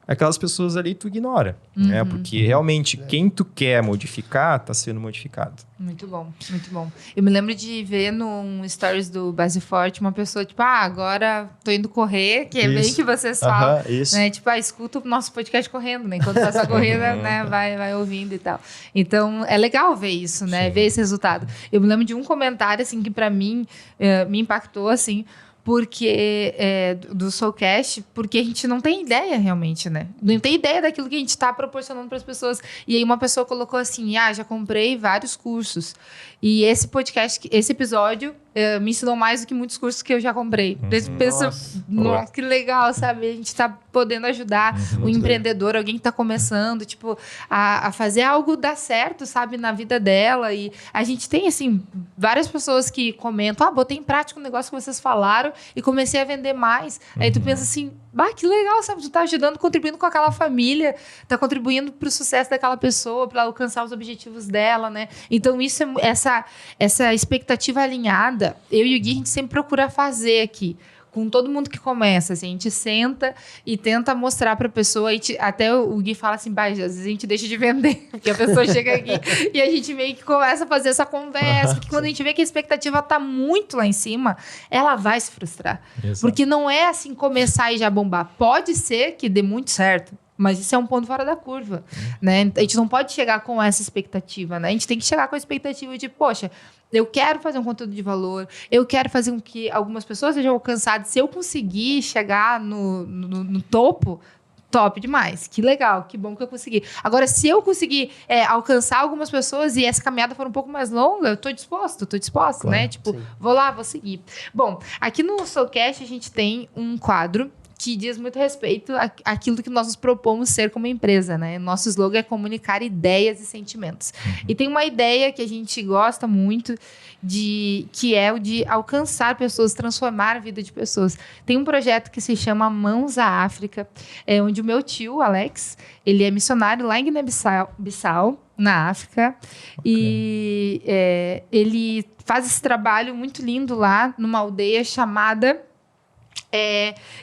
Aquelas pessoas ali tu ignora, né? Porque realmente quem tu quer modificar tá sendo modificado. Muito bom, muito bom. Eu me lembro de ver num stories do Base Forte uma pessoa, tipo, agora tô indo correr, que é bem que vocês falam, né? Tipo, escuta o nosso podcast correndo, né? Enquanto faz a corrida, né? Vai ouvindo e tal. Então, é legal ver isso, né? Sim. Ver esse resultado. Eu me lembro de um comentário, assim, que pra mim me impactou, assim, porque do Soulcast, porque a gente não tem ideia realmente, né? Não tem ideia daquilo que a gente está proporcionando para as pessoas. E aí uma pessoa colocou assim, já comprei vários cursos. E esse podcast, esse episódio, me ensinou mais do que muitos cursos que eu já comprei. Nossa, que legal, sabe? A gente está podendo ajudar o empreendedor, alguém que está começando, tipo, a fazer algo dar certo, sabe? Na vida dela. E a gente tem, assim, várias pessoas que comentam, botei em prática um negócio que vocês falaram e comecei a vender mais. Aí tu pensa assim, que legal, sabe? Tu tá ajudando, contribuindo com aquela família, tá contribuindo pro sucesso daquela pessoa, para alcançar os objetivos dela, né? Então, isso essa expectativa alinhada, eu e o Gui, a gente sempre procura fazer aqui. Com todo mundo que começa, assim, a gente senta e tenta mostrar para a pessoa, até o Gui fala assim, às vezes a gente deixa de vender, porque a pessoa chega aqui e a gente meio que começa a fazer essa conversa, porque quando a gente vê que a expectativa tá muito lá em cima, ela vai se frustrar. Exato. Porque não é assim começar e já bombar. Pode ser que dê muito certo, mas isso é um ponto fora da curva, né? A gente não pode chegar com essa expectativa, né? A gente tem que chegar com a expectativa de, poxa, eu quero fazer um conteúdo de valor, eu quero fazer com que algumas pessoas sejam alcançadas. Se eu conseguir chegar no topo, top demais. Que legal, que bom que eu consegui. Agora, se eu conseguir alcançar algumas pessoas e essa caminhada for um pouco mais longa, eu tô disposta, claro, né? Tipo, sim. Vou lá, vou seguir. Bom, aqui no Soulcast a gente tem um quadro que diz muito respeito àquilo que nós nos propomos ser como empresa, né? Nosso slogan é comunicar ideias e sentimentos. E tem uma ideia que a gente gosta muito, que é o de alcançar pessoas, transformar a vida de pessoas. Tem um projeto que se chama Mãos à África, onde o meu tio, Alex, ele é missionário lá em Guiné-Bissau, na África, e ele faz esse trabalho muito lindo lá, numa aldeia chamada...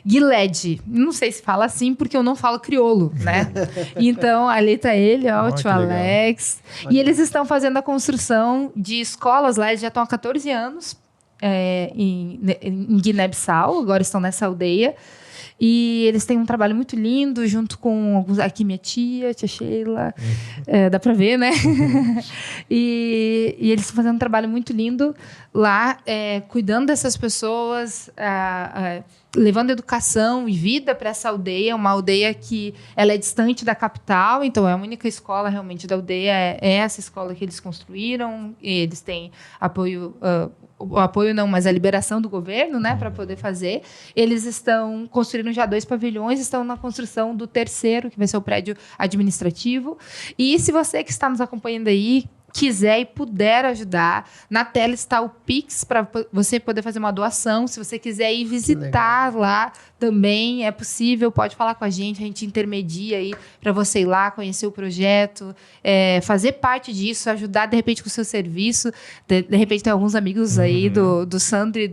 Gilead. Não sei se fala assim, porque eu não falo crioulo, né? Então, ali tá ele, o tio Alex. E eles estão fazendo a construção de escolas lá, eles já estão há 14 anos em Guiné-Bissau, agora estão nessa aldeia. E eles têm um trabalho muito lindo, junto com aqui minha tia Sheila, dá pra ver, né? E eles estão fazendo um trabalho muito lindo lá, cuidando dessas pessoas, levando educação e vida para essa aldeia, uma aldeia que ela é distante da capital, então é a única escola realmente da aldeia, é essa escola que eles construíram, e eles têm apoio... o apoio não, mas a liberação do governo, né, para poder fazer. Eles estão construindo já 2 pavilhões, estão na construção do 3º, que vai ser o prédio administrativo. E se você que está nos acompanhando aí quiser e puder ajudar, na tela está o Pix para você poder fazer uma doação. Se você quiser ir visitar lá, também é possível, pode falar com a gente intermedia aí para você ir lá, conhecer o projeto, fazer parte disso, ajudar de repente com o seu serviço. De repente tem alguns amigos aí do Sandro e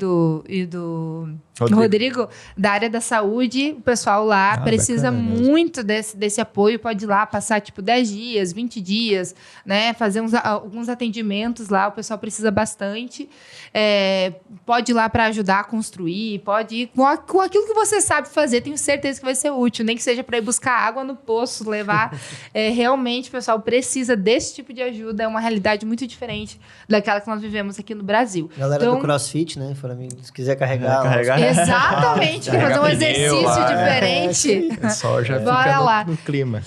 do Rodrigo, da área da saúde. O pessoal lá precisa muito desse apoio, pode ir lá passar tipo 10 dias, 20 dias, né? Fazer alguns atendimentos lá, o pessoal precisa bastante. Pode ir lá para ajudar a construir, pode ir com aquilo que você sabe fazer, tenho certeza que vai ser útil, nem que seja para ir buscar água no poço, levar. Realmente, o pessoal precisa desse tipo de ajuda, é uma realidade muito diferente daquela que nós vivemos aqui no Brasil. Galera do CrossFit, né? Se quiser carregar. Exatamente, quer fazer um Pega exercício pneu lá. diferente. O pessoal já Bora fica lá. no clima.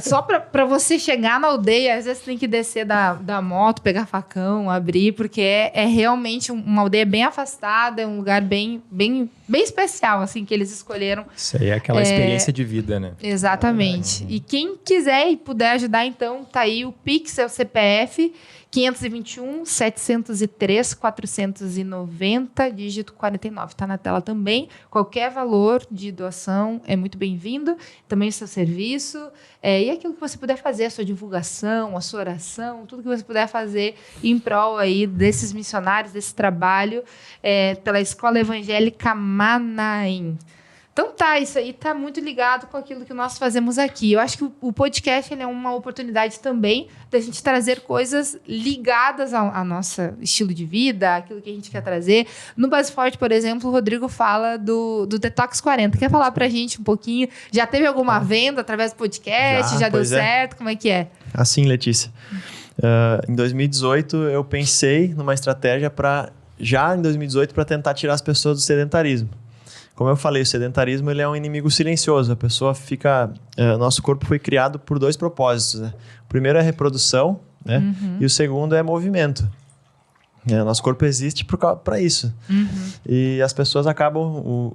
Só pra você chegar na aldeia, às vezes você tem que descer da moto, pegar facão, abrir, porque é realmente uma aldeia bem afastada, é um lugar bem especial, assim, que eles escolheram. Isso aí é aquela experiência de vida, né? Exatamente. E quem quiser e puder ajudar, então, tá aí o Pix, é o CPF 521 703 490, dígito 49. Tá na tela também. Qualquer valor de doação é muito bem-vindo. Também o seu serviço. E aquilo que você puder fazer, a sua divulgação, a sua oração, tudo que você puder fazer em prol aí desses missionários, desse trabalho pela Escola Evangélica Manaim. Então tá, isso aí tá muito ligado com aquilo que nós fazemos aqui. Eu acho que o podcast ele é uma oportunidade também da gente trazer coisas ligadas ao nosso estilo de vida, aquilo que a gente quer trazer. No Base Forte, por exemplo, o Rodrigo fala do Detox 40. Quer falar pra gente um pouquinho? Já teve alguma venda através do podcast? Já deu certo? Como é que é? Assim, Letícia. Em 2018, eu pensei numa estratégia já em 2018 para tentar tirar as pessoas do sedentarismo. Como eu falei, o sedentarismo ele é um inimigo silencioso. A pessoa fica... nosso corpo foi criado por 2 propósitos, né? O primeiro é reprodução, né? E o segundo é movimento. Nosso corpo existe para isso. E as pessoas acabam...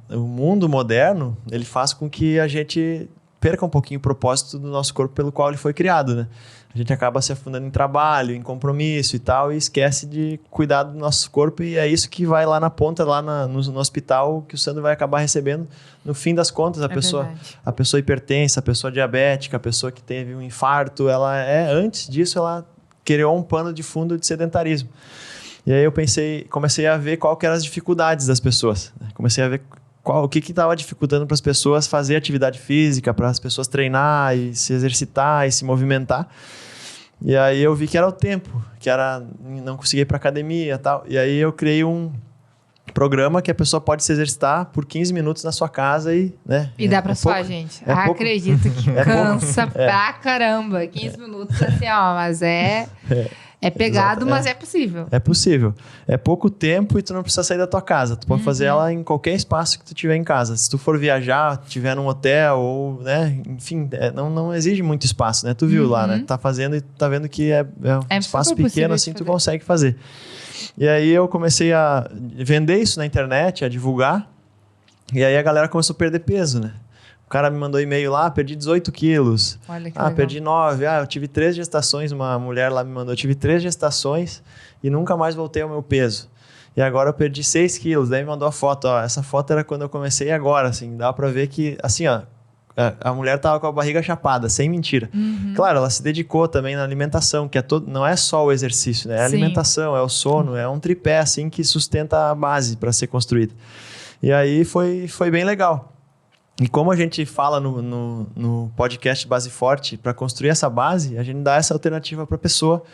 O mundo moderno, ele faz com que a gente perca um pouquinho o propósito do nosso corpo pelo qual ele foi criado, né? A gente acaba se afundando em trabalho, em compromisso e tal, e esquece de cuidar do nosso corpo, e é isso que vai lá na ponta, lá no hospital, que o Sandro vai acabar recebendo. No fim das contas, a pessoa hipertensa, a pessoa diabética, a pessoa que teve um infarto, antes disso, ela criou um pano de fundo de sedentarismo. E aí eu comecei a ver qual que eram as dificuldades das pessoas. Comecei a ver o que estava dificultando para as pessoas fazer atividade física, para as pessoas treinar e se exercitar e se movimentar. E aí eu vi que era o tempo, que era não conseguir ir para academia e tal. E aí eu criei um programa que a pessoa pode se exercitar por 15 minutos na sua casa e... né, e dá para sua gente. Acredito que cansa pra caramba. 15 minutos assim, ó, mas é pegado, mas é possível. É possível. É pouco tempo e tu não precisa sair da tua casa. Tu pode fazer ela em qualquer espaço que tu tiver em casa. Se tu for viajar, tiver num hotel ou, né, enfim, não exige muito espaço, né? Tu viu lá, né? Tu tá fazendo e tá vendo que é um espaço pequeno assim, tu consegue fazer. E aí eu comecei a vender isso na internet, a divulgar. E aí a galera começou a perder peso, né? O cara me mandou e-mail lá, perdi 18 quilos. Olha que legal. Perdi 9. Eu tive 3 gestações. Uma mulher lá me mandou, eu tive 3 gestações e nunca mais voltei ao meu peso. E agora eu perdi 6 quilos. Daí me mandou a foto. Essa foto era quando eu comecei agora, assim. Dá pra ver que, assim, a mulher tava com a barriga chapada, sem mentira. Claro, ela se dedicou também na alimentação, que não é só o exercício, né? É a alimentação, é o sono, é um tripé, assim, que sustenta a base para ser construída. E aí foi bem legal. E como a gente fala no podcast Base Forte, para construir essa base, a gente dá essa alternativa para a pessoa,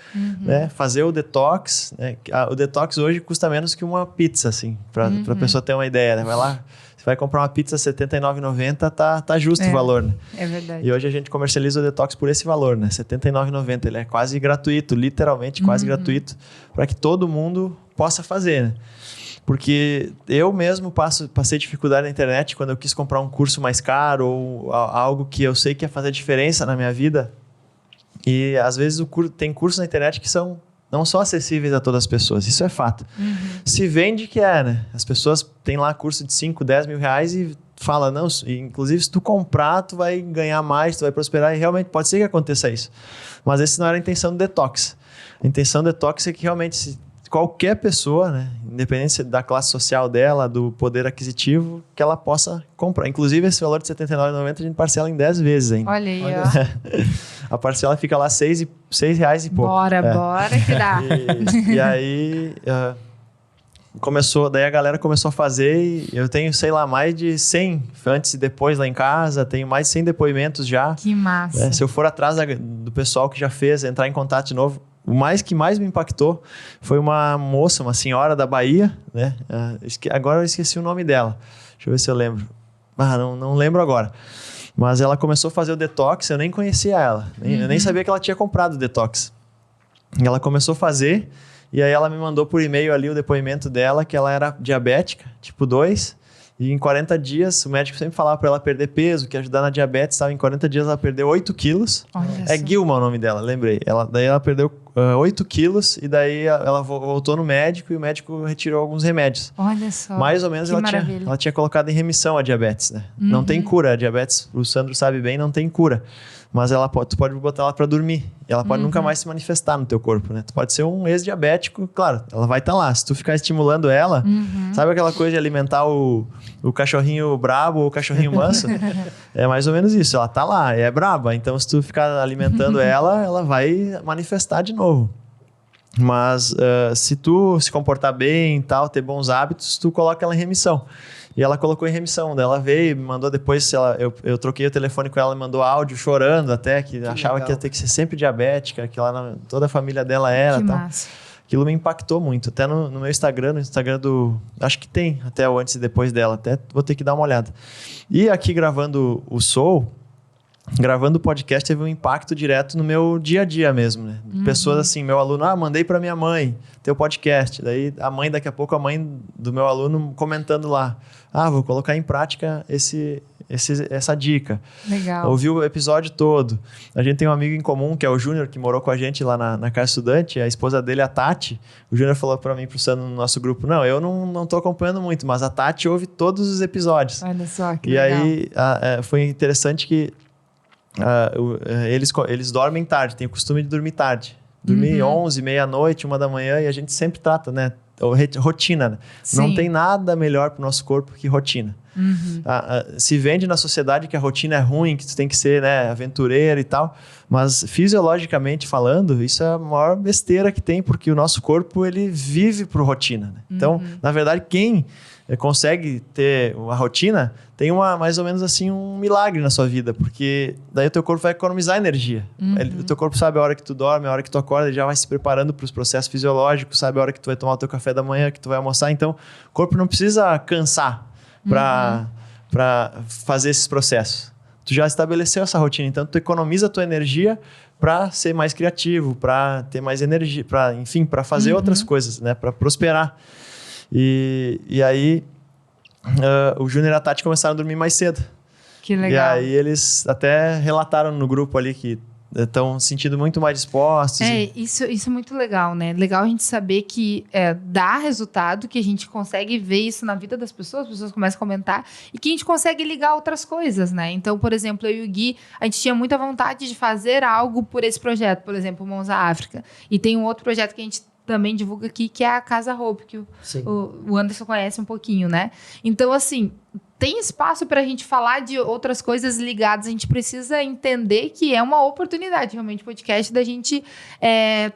né? Fazer o detox, né? O detox hoje custa menos que uma pizza, assim, para a pessoa ter uma ideia, né? Vai lá, você vai comprar uma pizza R$ 79,90, tá justo o valor, né? É verdade. E hoje a gente comercializa o detox por esse valor, né? R$ 79,90. Ele é quase gratuito, literalmente quase gratuito, para que todo mundo possa fazer, né? Porque eu mesmo passei dificuldade na internet quando eu quis comprar um curso mais caro ou algo que eu sei que ia fazer diferença na minha vida. E às vezes tem cursos na internet que não são acessíveis a todas as pessoas. Isso é fato. Se vende que né? As pessoas têm lá curso de 5, 10 mil reais e fala, não, inclusive se tu comprar, tu vai ganhar mais, tu vai prosperar. E realmente pode ser que aconteça isso. Mas essa não era a intenção do detox. A intenção do detox é que realmente... qualquer pessoa, né, independente da classe social dela, do poder aquisitivo, que ela possa comprar. Inclusive, esse valor de R$ 79,90 a gente parcela em 10 vezes ainda. Olha aí, ó. A parcela fica lá R$ 6 e pouco. Bora que dá. E aí, daí a galera começou a fazer e eu tenho, sei lá, mais de 100 antes e depois lá em casa, tenho mais de 100 depoimentos já. Que massa. Se eu for atrás do pessoal que já fez, entrar em contato de novo, o que mais me impactou foi uma moça, uma senhora da Bahia, né? Agora eu esqueci o nome dela. Deixa eu ver se eu lembro. Não lembro agora. Mas ela começou a fazer o detox, eu nem conhecia ela. Eu nem sabia que ela tinha comprado o detox. E ela começou a fazer E aí ela me mandou por e-mail ali o depoimento dela, que ela era diabética, tipo 2. E em 40 dias, o médico sempre falava para ela perder peso, que ajudar na diabetes, estava em 40 dias ela perdeu 8 quilos. Olha É só. Guilma o nome dela, lembrei. Daí ela perdeu 8 quilos e daí ela voltou no médico e o médico retirou alguns remédios. Olha só. Mais ou menos que ela maravilha. tinha colocado em remissão a diabetes, né? Não tem cura, a diabetes, o Sandro sabe bem, não tem cura. Mas tu pode botar ela para dormir e ela pode nunca mais se manifestar no teu corpo, né? Tu pode ser um ex-diabético, claro, ela vai estar lá. Se tu ficar estimulando ela, sabe aquela coisa de alimentar o cachorrinho brabo ou o cachorrinho manso? É mais ou menos isso, ela tá lá, é braba. Então se tu ficar alimentando ela vai manifestar de novo. Mas se tu se comportar bem e tal, ter bons hábitos, tu coloca ela em remissão. E ela colocou em remissão. Daí ela veio, me mandou depois, eu troquei o telefone com ela, me mandou áudio chorando até, que achava legal. que ia ter que ser sempre diabética, que toda a família dela era. Que Tal. massa. Aquilo me impactou muito. Até no meu Instagram, no Instagram acho que tem até o antes e depois dela. Até vou ter que dar uma olhada. E aqui gravando o Soul, gravando o podcast, teve um impacto direto no meu dia a dia mesmo, né? Pessoas assim, meu aluno, mandei para minha mãe teu podcast. Daí daqui a pouco a mãe do meu aluno comentando lá, vou colocar em prática essa dica. Legal. Ouviu o episódio todo. A gente tem um amigo em comum, que é o Júnior, que morou com a gente lá na Casa Estudante, a esposa dele, a Tati. O Júnior falou para mim, pro Sandro, no nosso grupo, não, eu não tô acompanhando muito, mas a Tati ouve todos os episódios. Olha só, que E legal. aí foi interessante que eles dormem tarde, tem o costume de dormir tarde. Dormir 11, meia-noite, 1 da manhã, e a gente sempre trata, né? Rotina, né? Não Sim. tem nada melhor pro nosso corpo que rotina. Se vende na sociedade que a rotina é ruim, que tu tem que ser, né, aventureiro e tal, mas fisiologicamente falando, isso é a maior besteira que tem, porque o nosso corpo, ele vive por rotina, né? Então, na verdade, quem consegue ter uma rotina, tem mais ou menos assim um milagre na sua vida, porque daí o teu corpo vai economizar energia. O teu corpo sabe a hora que tu dorme, a hora que tu acorda, ele já vai se preparando para os processos fisiológicos, sabe a hora que tu vai tomar o teu café da manhã, que tu vai almoçar. Então, o corpo não precisa cansar para fazer esses processos. Tu já estabeleceu essa rotina, então tu economiza a tua energia para ser mais criativo, para ter mais energia, para fazer outras coisas, né, para prosperar. E aí o Júnior e a Tati começaram a dormir mais cedo. Que legal. E aí eles até relataram no grupo ali que estão se sentindo muito mais dispostos. Isso é muito legal, né? Legal a gente saber que dá resultado, que a gente consegue ver isso na vida das pessoas, as pessoas começam a comentar, e que a gente consegue ligar outras coisas, né? Então, por exemplo, eu e o Gui, a gente tinha muita vontade de fazer algo por esse projeto, por exemplo, o Monza África. E tem um outro projeto que a gente também divulga aqui, que é a Casa Hope, que o Anderson conhece um pouquinho, né? Então, assim, tem espaço para a gente falar de outras coisas ligadas. A gente precisa entender que é uma oportunidade, realmente, podcast, da gente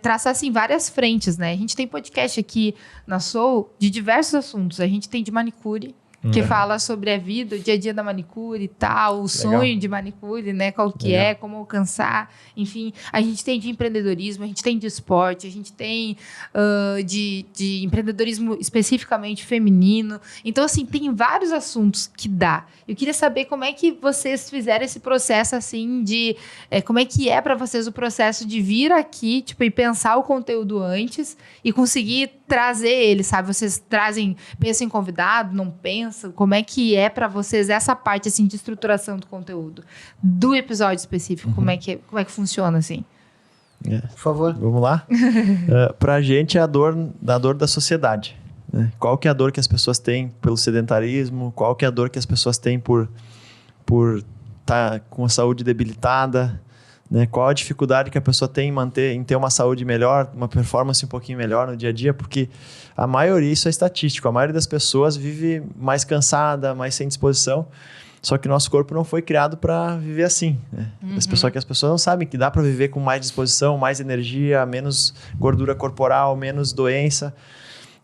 traçar, assim, várias frentes, né? A gente tem podcast aqui na Soul de diversos assuntos. A gente tem de manicure, que fala sobre a vida, o dia a dia da manicure e tal, o sonho de manicure, né? Qual que é, como alcançar, enfim. A gente tem de empreendedorismo, a gente tem de esporte, a gente tem de empreendedorismo especificamente feminino. Então, assim, tem vários assuntos que dá. Eu queria saber como é que vocês fizeram esse processo, assim, como é que é para vocês o processo de vir aqui, tipo, e pensar o conteúdo antes e conseguir trazer ele, sabe? Vocês pensam em convidado, não pensam? Como é que é para vocês essa parte, assim, de estruturação do conteúdo? Do episódio específico, como é que funciona, assim? Por favor. Vamos lá? Pra gente é a dor da sociedade. Né? Qual que é a dor que as pessoas têm pelo sedentarismo? Qual que é a dor que as pessoas têm por estar com a saúde debilitada? Né? Qual a dificuldade que a pessoa tem em ter uma saúde melhor, uma performance um pouquinho melhor no dia a dia? Porque a maioria, isso é estatístico, a maioria das pessoas vive mais cansada, mais sem disposição. Só que o nosso corpo não foi criado para viver assim. Né? As pessoas não sabem que dá para viver com mais disposição, mais energia, menos gordura corporal, menos doença.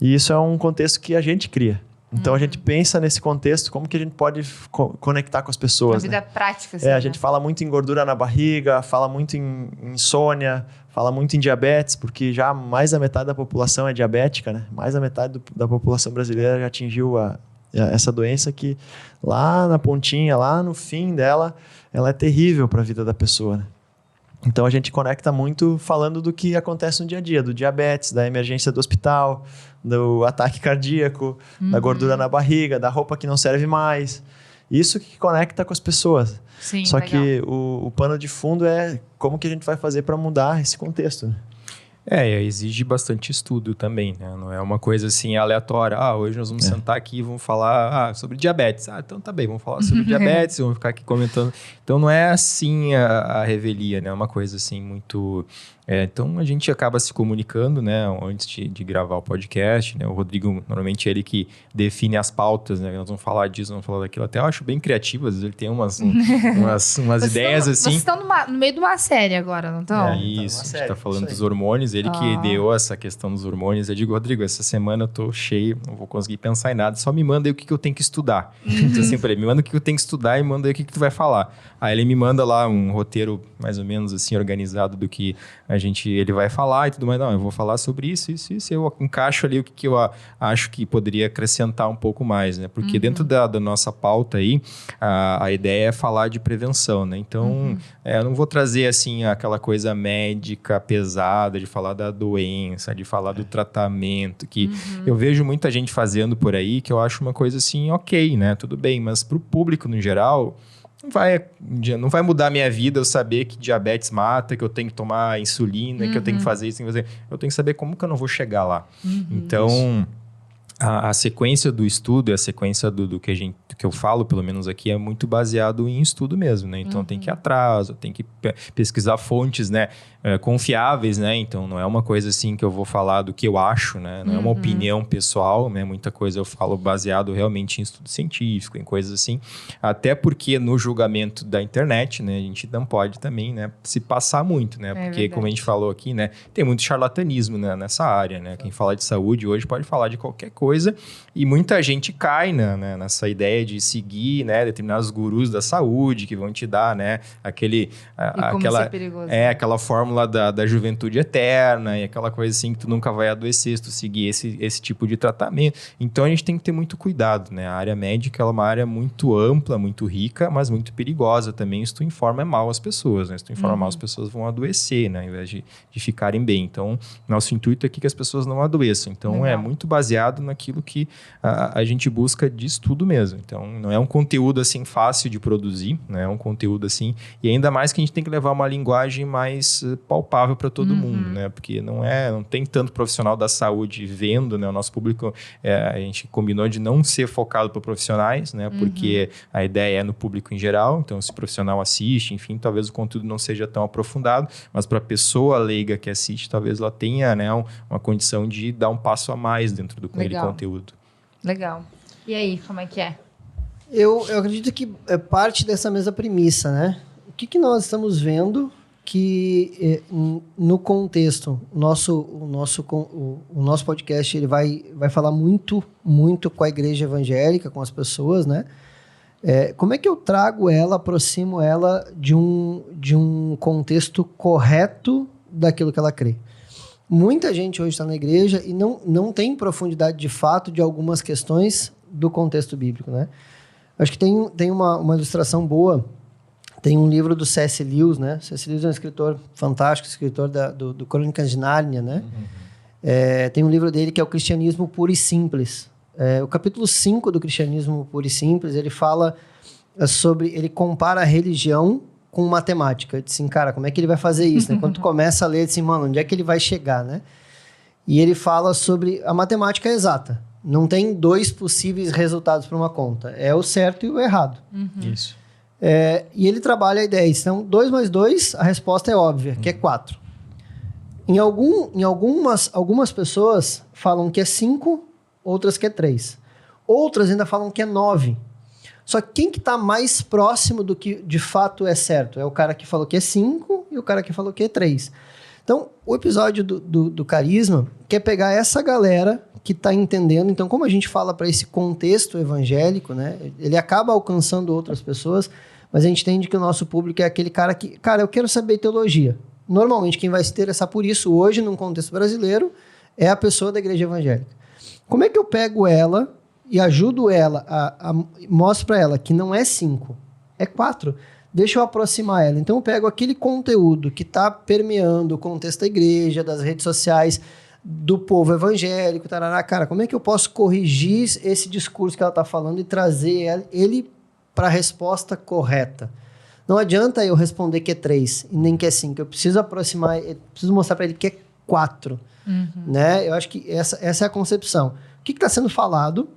E isso é um contexto que a gente cria. Então a gente pensa nesse contexto, como que a gente pode conectar com as pessoas. A vida prática, assim, a gente fala muito em gordura na barriga, fala muito em insônia, fala muito em diabetes, porque já mais da metade da população é diabética, né? Mais da metade da população brasileira já atingiu essa doença que lá na pontinha, lá no fim dela, ela é terrível para a vida da pessoa, né? Então a gente conecta muito falando do que acontece no dia a dia, do diabetes, da emergência do hospital, do ataque cardíaco, da gordura na barriga, da roupa que não serve mais. Isso que conecta com as pessoas. Sim, Só legal. que o pano de fundo é como que a gente vai fazer para mudar esse contexto, né? Exige bastante estudo também, né? Não é uma coisa assim aleatória. Hoje nós vamos sentar aqui e vamos falar sobre diabetes. Então tá bem, vamos falar sobre diabetes, vamos ficar aqui comentando. Então não é assim a revelia, né? É uma coisa assim muito... então a gente acaba se comunicando, né? Antes de gravar o podcast, né? O Rodrigo, normalmente é ele que define as pautas, né? Nós vamos falar disso, vamos falar daquilo. Até eu acho bem criativo, às vezes ele tem umas ideias assim. Vocês estão no meio de uma série agora, não estão? Isso, a gente tá falando isso aí. dos hormônios, ele que deu essa questão dos hormônios. Eu digo, Rodrigo, essa semana eu tô cheio, não vou conseguir pensar em nada, só me manda aí o que eu tenho que estudar. Então, assim, pra ele, me manda o que eu tenho que estudar e manda aí o que tu vai falar. Aí ele me manda lá um roteiro mais ou menos assim, organizado do que ele vai falar e tudo mais. Não, eu vou falar sobre isso, eu encaixo ali o que eu acho que poderia acrescentar um pouco mais, né? Porque dentro da nossa pauta aí, a ideia é falar de prevenção, né? Então, eu não vou trazer assim aquela coisa médica pesada de falar da doença, de falar do tratamento, que eu vejo muita gente fazendo por aí, que eu acho uma coisa assim, ok, né? Tudo bem, mas pro público no geral... Não vai mudar a minha vida eu saber que diabetes mata, que eu tenho que tomar insulina, que eu tenho que fazer isso, eu tenho que saber como que eu não vou chegar lá. Então, a sequência do estudo, a sequência do que eu falo, pelo menos aqui, é muito baseado em estudo mesmo, né? Então, tem que ir atrás, eu tenho que pesquisar fontes, né? Confiáveis, né? Então, não é uma coisa assim que eu vou falar do que eu acho, né? Não é uma opinião pessoal, né? Muita coisa eu falo baseado realmente em estudo científico, em coisas assim. Até porque no julgamento da internet, né? A gente não pode também, né? Se passar muito, né? Porque, verdade. como a gente falou aqui, né? Tem muito charlatanismo, né? Nessa área, né? Quem fala de saúde hoje pode falar de qualquer coisa e muita gente cai, né? Nessa ideia de seguir, né? Determinados gurus da saúde que vão te dar, né? Como ser perigoso. Aquela fórmula da juventude eterna e aquela coisa assim que tu nunca vai adoecer se tu seguir esse tipo de tratamento. Então, a gente tem que ter muito cuidado, né? A área médica ela é uma área muito ampla, muito rica, mas muito perigosa também se tu informa mal as pessoas, né? Se tu informa mal, as pessoas vão adoecer, né? Ao invés de ficarem bem. Então, nosso intuito aqui é que as pessoas não adoeçam. Então, é muito baseado naquilo que a gente busca de estudo mesmo. Então, não é um conteúdo assim fácil de produzir, né? É um conteúdo assim, e ainda mais que a gente tem que levar uma linguagem mais palpável para todo mundo, né? Porque não tem tanto profissional da saúde vendo, né? O nosso público, a gente combinou de não ser focado para profissionais, né? Porque a ideia é no público em geral, então se o profissional assiste, enfim, talvez o conteúdo não seja tão aprofundado, mas para a pessoa leiga que assiste, talvez ela tenha, né, uma condição de dar um passo a mais dentro daquele conteúdo. Legal. E aí, como é que é? Eu acredito que é parte dessa mesma premissa, né? O que nós estamos vendo que no contexto, o nosso podcast ele vai falar muito com a igreja evangélica, com as pessoas, né? Como é que eu trago ela, aproximo ela de um contexto correto daquilo que ela crê? Muita gente hoje está na igreja e não tem profundidade de fato de algumas questões do contexto bíblico, né? Acho que tem uma ilustração boa. Tem um livro do C.S. Lewis, né? C.S. Lewis é um escritor fantástico, escritor do Crônicas de Nárnia, né? Tem um livro dele que é o Cristianismo Puro e Simples. O capítulo 5 do Cristianismo Puro e Simples, ele fala sobre... Ele compara a religião com matemática. Ele diz assim, cara, como é que ele vai fazer isso? Né? Quando tu começa a ler, assim, mano, onde é que ele vai chegar, né? E ele fala sobre a matemática exata. Não tem dois possíveis resultados para uma conta. É o certo e o errado. Isso. E ele trabalha a ideia. Então, 2 mais 2, a resposta é óbvia, que é 4. Em algumas pessoas falam que é 5, outras que é 3. Outras ainda falam que é 9. Só que quem que está mais próximo do que de fato é certo? É o cara que falou que é 5 e o cara que falou que é 3. Então, o episódio do Carisma quer pegar essa galera que está entendendo. Então, como a gente fala para esse contexto evangélico, né? Ele acaba alcançando outras pessoas, mas a gente entende que o nosso público é aquele cara que... Cara, eu quero saber teologia. Normalmente, quem vai se interessar por isso hoje, num contexto brasileiro, é a pessoa da igreja evangélica. Como é que eu pego ela e ajudo ela, mostro para ela que não é 5, é 4. deixa eu aproximar ela. Então eu pego aquele conteúdo que está permeando o contexto da igreja, das redes sociais, do povo evangélico, tarará. Cara, como é que eu posso corrigir esse discurso que ela está falando e trazer ele para a resposta correta? Não adianta eu responder que é 3 e nem que é 5. Eu preciso aproximar, eu preciso mostrar para ele que é 4. Né? Eu acho que essa é a concepção. O que está sendo falado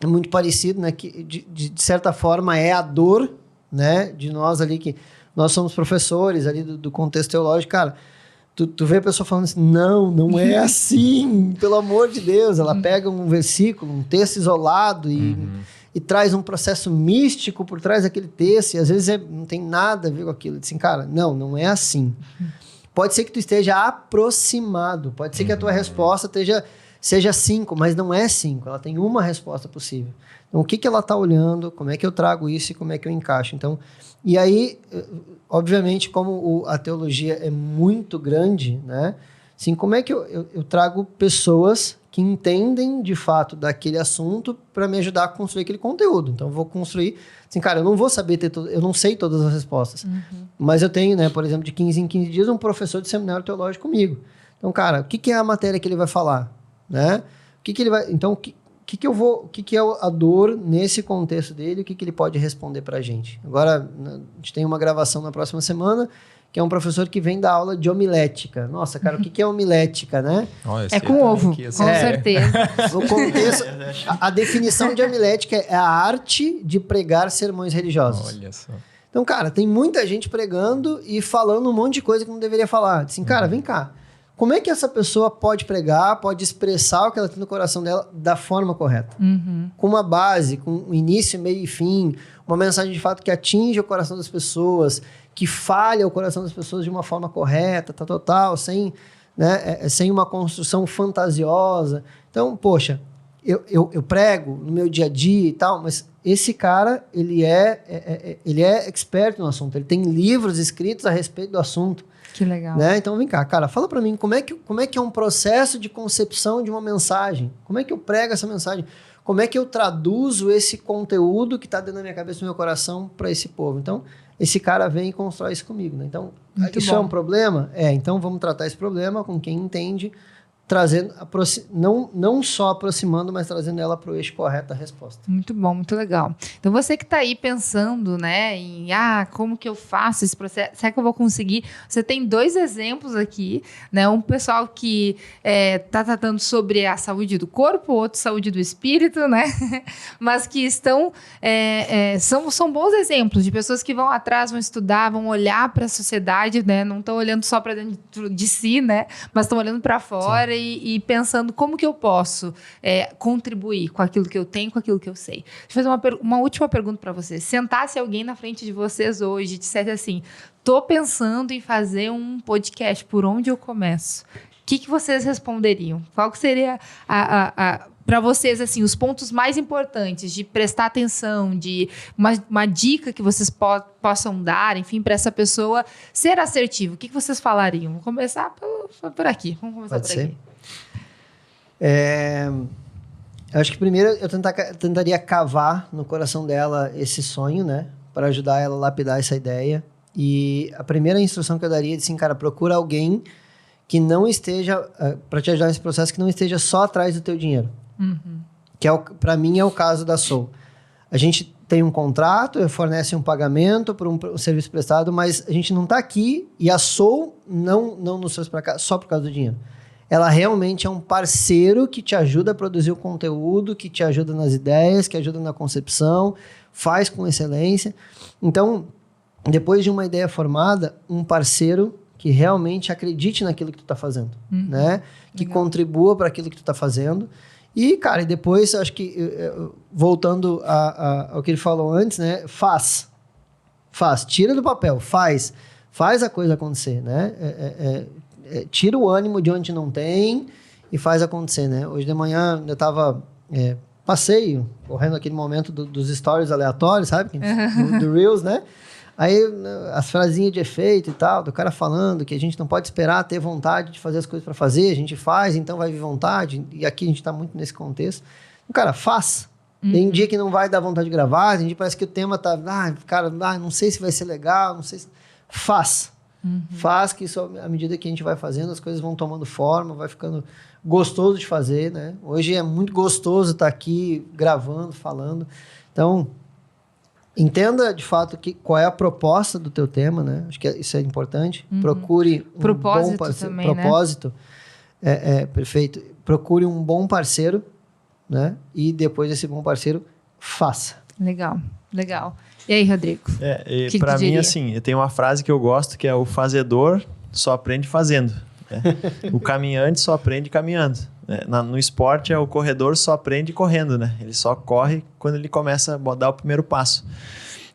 é muito parecido, né? Que de certa forma é a dor, né? De nós ali, que nós somos professores ali do contexto teológico. Cara, tu vê a pessoa falando assim, não é assim, pelo amor de Deus. Ela pega um versículo, um texto isolado e traz um processo místico por trás daquele texto, e às vezes não tem nada a ver com aquilo. Assim, cara, não é assim. Pode ser que tu esteja aproximado, pode ser que a tua resposta seja 5, mas não é 5, ela tem uma resposta possível. Então, o que ela está olhando, como é que eu trago isso e como é que eu encaixo? Então, e aí, obviamente, como a teologia é muito grande, né? Assim, como é que eu trago pessoas que entendem, de fato, daquele assunto para me ajudar a construir aquele conteúdo. Então, eu vou construir... Assim, cara, eu não vou saber eu não sei todas as respostas. Mas eu tenho, né, por exemplo, de 15 em 15 dias, um professor de seminário teológico comigo. Então, cara, o que é a matéria que ele vai falar? Né? O que ele vai... Então, o que é a dor nesse contexto dele? O que ele pode responder para a gente? Agora, a gente tem uma gravação na próxima semana, que é um professor que vem dar aula de homilética. Nossa, cara, o que é homilética, né? É com ovo, com certeza. No contexto, a definição de homilética é a arte de pregar sermões religiosos. Olha só. Então, cara, tem muita gente pregando e falando um monte de coisa que não deveria falar. Assim, cara, vem cá. Como é que essa pessoa pode pregar, pode expressar o que ela tem no coração dela da forma correta? Com uma base, com um início, meio e fim, uma mensagem de fato que atinge o coração das pessoas, que falha o coração das pessoas de uma forma correta, tal, sem uma construção fantasiosa. Então, poxa, eu prego no meu dia a dia e tal, mas esse cara, ele é expert no assunto, ele tem livros escritos a respeito do assunto. Que legal. Né? Então, vem cá, cara, fala pra mim, como é que é um processo de concepção de uma mensagem? Como é que eu prego essa mensagem? Como é que eu traduzo esse conteúdo que tá dentro da minha cabeça e do meu coração para esse povo? Então, esse cara vem e constrói isso comigo, né? Então, muito isso bom. É um problema? Então vamos tratar esse problema com quem entende, trazendo, não só aproximando, mas trazendo ela para o eixo correto da resposta. Muito bom, muito legal. Então, você que está aí pensando, né, em como que eu faço esse processo? Será que eu vou conseguir? Você tem 2 exemplos aqui, né? Um pessoal que está tratando sobre a saúde do corpo, outro saúde do espírito, né? Mas que estão... são bons exemplos de pessoas que vão atrás, vão estudar, vão olhar para a sociedade, né? Não estão olhando só para dentro de si, né? Mas estão olhando para fora e pensando como que eu posso contribuir com aquilo que eu tenho, com aquilo que eu sei. Deixa eu fazer uma última pergunta para vocês. Sentasse alguém na frente de vocês hoje e dissesse assim, tô pensando em fazer um podcast, por onde eu começo? O que vocês responderiam? Qual que seria para vocês, assim, os pontos mais importantes de prestar atenção, de uma dica que vocês possam dar, enfim, para essa pessoa ser assertiva? O que vocês falariam? Vamos começar por aqui. Vamos começar Pode por ser? aqui. Eu acho que primeiro eu tentaria cavar no coração dela esse sonho, né? Para ajudar ela a lapidar essa ideia. E a primeira instrução que eu daria é assim, cara, procura alguém que não esteja, para te ajudar nesse processo, que não esteja só atrás do teu dinheiro. Que para mim é o caso da Soul. A gente tem um contrato, fornece um pagamento por um serviço prestado, mas a gente não está aqui e a Soul não nos trouxe para cá só por causa do dinheiro. Ela realmente é um parceiro que te ajuda a produzir o conteúdo, que te ajuda nas ideias, que ajuda na concepção, faz com excelência. Então, depois de uma ideia formada, um parceiro que realmente acredite naquilo que tu está fazendo, né? Que contribua para aquilo que tu está fazendo. E, cara, e depois, acho que, voltando ao que ele falou antes, né? Faz. Tira do papel, faz a coisa acontecer, né? Tira o ânimo de onde não tem e faz acontecer, né? Hoje de manhã eu tava passeio, correndo aquele momento dos stories aleatórios, sabe? Do Reels, né? Aí as frasinhas de efeito e tal, do cara falando que a gente não pode esperar ter vontade de fazer as coisas para fazer, a gente faz, então vai vir vontade, e aqui a gente tá muito nesse contexto. O cara faz, Tem dia que não vai dar vontade de gravar, tem dia que parece que o tema tá... cara, não sei se vai ser legal, não sei se... Faz. Faz, que isso, à medida que a gente vai fazendo, as coisas vão tomando forma, vai ficando gostoso de fazer, né? Hoje é muito gostoso estar aqui gravando, falando. Então, entenda de fato qual é a proposta do teu tema, né? Acho que isso é importante. Procure um propósito bom parceiro. também, Propósito. Perfeito. Procure um bom parceiro, né? E depois desse bom parceiro, faça. Legal. E aí, Rodrigo? E para mim, assim, tem uma frase que eu gosto, que é: o fazedor só aprende fazendo. Né? O caminhante só aprende caminhando. Né? No esporte, o corredor só aprende correndo, né? Ele só corre quando ele começa a dar o primeiro passo.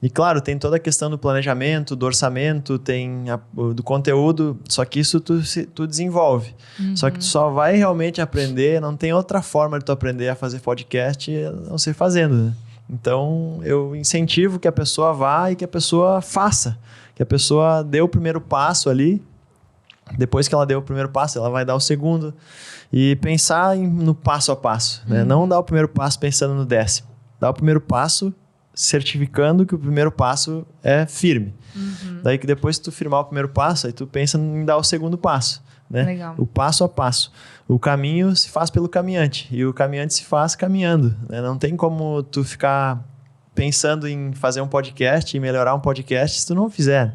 E claro, tem toda a questão do planejamento, do orçamento, tem do conteúdo, só que isso tu desenvolve. Só que tu só vai realmente aprender, não tem outra forma de tu aprender a fazer podcast a não ser fazendo, né? Então, eu incentivo que a pessoa vá e que a pessoa faça. Que a pessoa dê o primeiro passo ali. Depois que ela deu o primeiro passo, ela vai dar o segundo. E pensar no passo a passo. Né? Não dar o primeiro passo pensando no 10º. Dar o primeiro passo certificando que o primeiro passo é firme. Daí que depois que tu firmar o primeiro passo, aí tu pensa em dar o segundo passo. Né? Legal. O passo a passo. O caminho se faz pelo caminhante e o caminhante se faz caminhando. Né? Não tem como tu ficar pensando em fazer um podcast e melhorar um podcast se tu não fizer.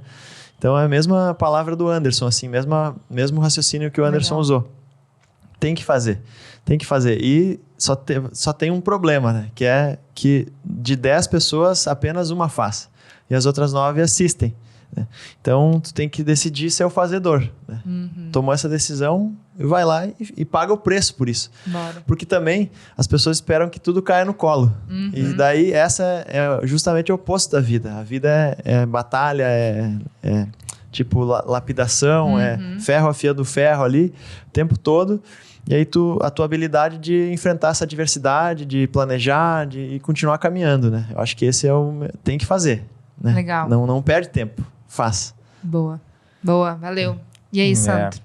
Então é a mesma palavra do Anderson, assim, mesmo raciocínio que o Anderson usou. Tem que fazer. E só tem um problema, né? Que é que de 10 pessoas, apenas uma faz. E as outras 9 assistem. Né? Então, tu tem que decidir ser o fazedor. Né? Tomou essa decisão, vai lá e paga o preço por isso. Bora. Porque também as pessoas esperam que tudo caia no colo. E daí essa é justamente o oposto da vida. A vida é batalha, é tipo lapidação, é ferro afiando ferro ali o tempo todo. E aí a tua habilidade de enfrentar essa adversidade, de planejar, de continuar caminhando, né? Eu acho que esse tem que fazer. Né? Legal. Não perde tempo. Faz. Boa, valeu. E aí, Santo?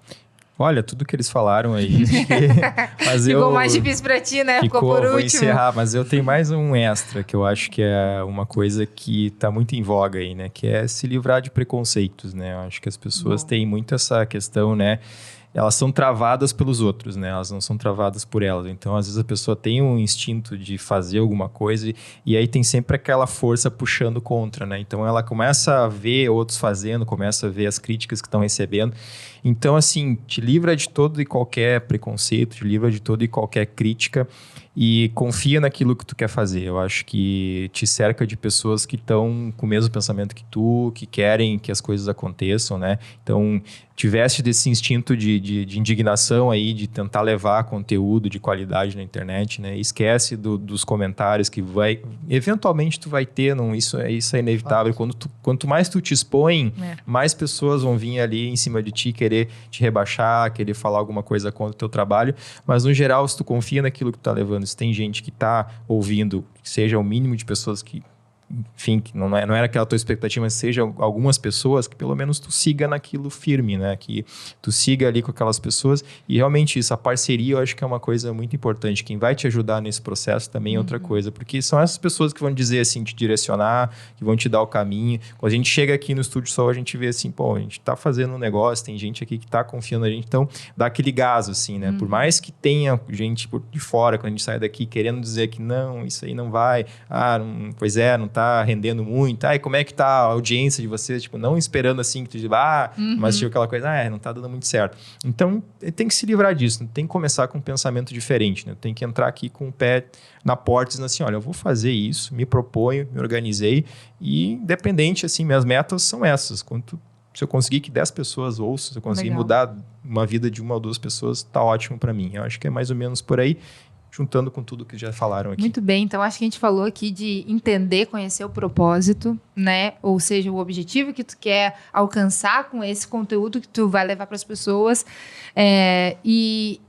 Olha, tudo que eles falaram aí. Mas ficou mais difícil pra ti, né? Ficou por último. Vou encerrar, mas eu tenho mais um extra, que eu acho que é uma coisa que tá muito em voga aí, né? Que é se livrar de preconceitos, né? Eu acho que as pessoas têm muito essa questão, né? Elas são travadas pelos outros, né? Elas não são travadas por elas. Então, às vezes, a pessoa tem um instinto de fazer alguma coisa e aí tem sempre aquela força puxando contra, né? Então, ela começa a ver outros fazendo, começa a ver as críticas que estão recebendo. Então, assim, te livra de todo e qualquer preconceito, te livra de toda e qualquer crítica e confia naquilo que tu quer fazer. Eu acho que te cerca de pessoas que estão com o mesmo pensamento que tu, que querem que as coisas aconteçam, né? Então, tiveste desse instinto de indignação aí, de tentar levar conteúdo de qualidade na internet, né? Esquece dos comentários que eventualmente tu vai ter, isso é inevitável. Quanto mais tu te expõe, mais pessoas vão vir ali em cima de ti, querer te rebaixar, querer falar alguma coisa contra o teu trabalho. Mas, no geral, se tu confia naquilo que tu tá levando, se tem gente que tá ouvindo, que seja o mínimo de pessoas que, enfim, que não era aquela tua expectativa, mas seja algumas pessoas que pelo menos tu siga naquilo firme, né? Que tu siga ali com aquelas pessoas e realmente isso, a parceria eu acho que é uma coisa muito importante. Quem vai te ajudar nesse processo também é outra coisa, porque são essas pessoas que vão dizer assim, te direcionar, que vão te dar o caminho. Quando a gente chega aqui no Estúdio Sol, a gente vê assim, pô, a gente tá fazendo um negócio, tem gente aqui que tá confiando na gente, então dá aquele gás assim, né? Por mais que tenha gente de fora, quando a gente sai daqui querendo dizer que não, isso aí não vai, não tá rendendo muito, e como é que tá a audiência de vocês, tipo, não esperando assim que tu diga, mas tipo aquela coisa, não tá dando muito certo. Então, tem que se livrar disso, tem que começar com um pensamento diferente, né? Tem que entrar aqui com o pé na porta, dizendo assim, olha, eu vou fazer isso, me proponho, me organizei e independente, assim, minhas metas são essas, se eu conseguir que 10 pessoas ouçam, se eu conseguir mudar uma vida de 1 ou 2 pessoas, tá ótimo para mim. Eu acho que é mais ou menos por aí, juntando com tudo que já falaram aqui. Muito bem, então acho que a gente falou aqui de entender, conhecer o propósito, né? Ou seja, o objetivo que tu quer alcançar com esse conteúdo que tu vai levar para as pessoas e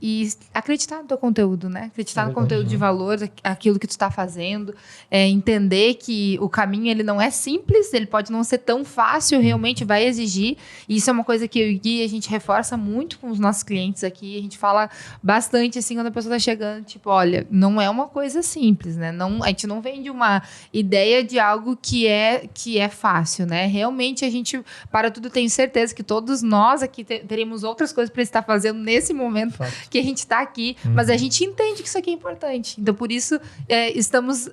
acreditar no teu conteúdo, né? Acreditar no conteúdo de valor, aquilo que tu está fazendo, entender que o caminho ele não é simples, ele pode não ser tão fácil, realmente vai exigir, e isso é uma coisa que eu e o Gui, a gente reforça muito com os nossos clientes aqui, a gente fala bastante assim, quando a pessoa está chegando, tipo, olha, não é uma coisa simples, né? A gente não vende uma ideia de algo que é fácil, né? Realmente a gente, para tudo, tenho certeza que todos nós aqui teremos outras coisas para estar fazendo nesse momento que a gente está aqui, mas a gente entende que isso aqui é importante. Então, por isso, estamos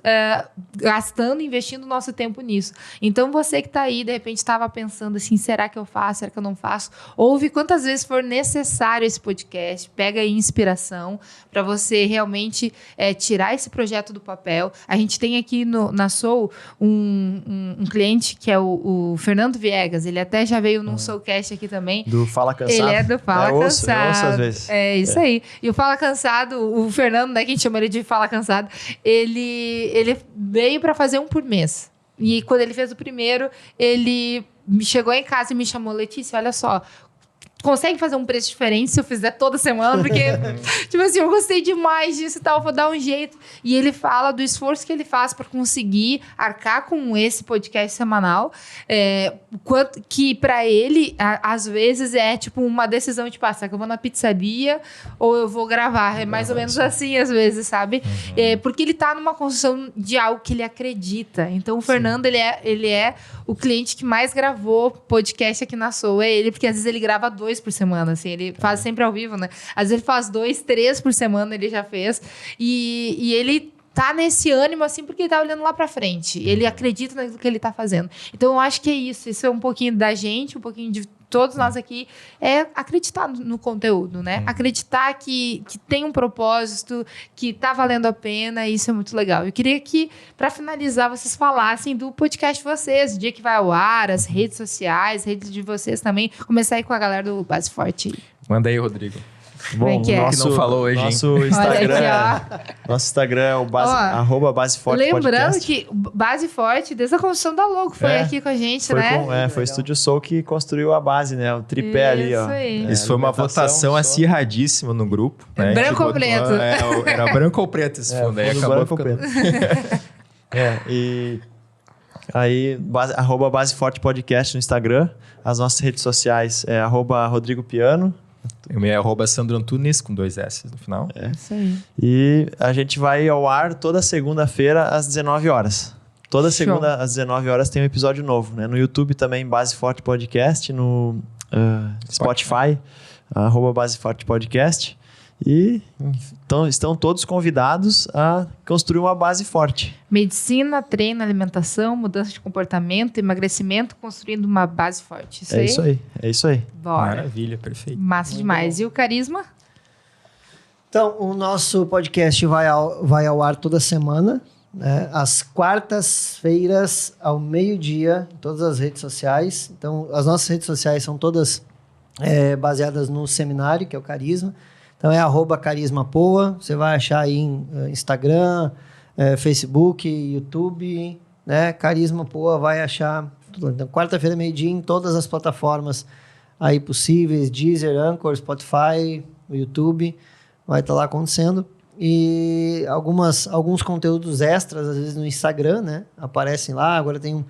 gastando, investindo nosso tempo nisso. Então, você que está aí, de repente, estava pensando assim, será que eu faço? Será que eu não faço? Ouve quantas vezes for necessário esse podcast, pega aí inspiração para você realmente tirar esse projeto do papel. A gente tem aqui na Soul um cliente que é o Fernando Viegas, ele até já veio num Soulcast aqui também. Do Fala Cansado. Ele é do Fala Cansado. Eu ouço às vezes. É isso aí. E o Fala Cansado, o Fernando, né, que a gente chama ele de Fala Cansado, ele veio para fazer um por mês. E quando ele fez o primeiro, ele chegou em casa e me chamou, Letícia, olha só, consegue fazer um preço diferente se eu fizer toda semana? Porque, tipo assim, eu gostei demais disso e tal, vou dar um jeito. E ele fala do esforço que ele faz para conseguir arcar com esse podcast semanal, quanto que para ele, às vezes, é tipo uma decisão de passar, que eu vou na pizzaria ou eu vou gravar. É mais ou menos assim, às vezes, sabe? Porque ele tá numa construção de algo que ele acredita. Então, o Fernando, ele é o cliente que mais gravou podcast aqui na Soul. É ele, porque às vezes ele grava 2 por semana, assim, ele faz sempre ao vivo, né? Às vezes ele faz 2, 3 por semana, ele já fez. E ele tá nesse ânimo, assim, porque ele tá olhando lá pra frente. Ele acredita naquilo que ele tá fazendo. Então, eu acho que é isso. Isso é um pouquinho da gente, um pouquinho de todos nós aqui, é acreditar no conteúdo, né? Acreditar que tem um propósito, que tá valendo a pena, e isso é muito legal. Eu queria que, para finalizar, vocês falassem do podcast de vocês, o dia que vai ao ar, as redes sociais, redes de vocês também. Começar aí com a galera do Base Forte. Manda aí, Rodrigo. Bom, que é? nosso, que não falou hoje, nosso Instagram, nosso Instagram é o @baseforte lembrando podcast. que Base Forte, desde a construção da logo, foi aqui com a gente, né? Foi o Estúdio Soul que construiu a base, né? O tripé ali, ó. Aí. Isso foi uma votação acirradíssima no grupo. Né? Branco ou preto? Era branco ou preto esse fundo. Aí acabou branco ou preto. E aí, @baseforte podcast no Instagram. As nossas redes sociais é @rodrigopiano. O meu é @Sandro Antunes, com 2 S no final. Isso aí. E a gente vai ao ar toda segunda-feira às 19 horas. Toda segunda às 19 horas tem um episódio novo, né? No YouTube também, Base Forte Podcast, no Spotify, @Base Forte Podcast. E então, estão todos convidados a construir uma base forte. Medicina, treino, alimentação, mudança de comportamento, emagrecimento, construindo uma base forte. É isso aí. Bora. Maravilha, perfeito. Massa demais. E o Carisma? Então, o nosso podcast vai ao ar toda semana, né? Às quartas-feiras, ao meio-dia, em todas as redes sociais. Então, as nossas redes sociais são todas baseadas no seminário, que é o Carisma. Então, é @carismapoa. Você vai achar aí em Instagram, Facebook, YouTube, né? Carisma Poa, vai achar tudo. Então, quarta-feira, meio-dia, em todas as plataformas aí possíveis, Deezer, Anchor, Spotify, o YouTube, vai estar lá acontecendo. E alguns conteúdos extras, às vezes no Instagram, né? Aparecem lá. Agora tem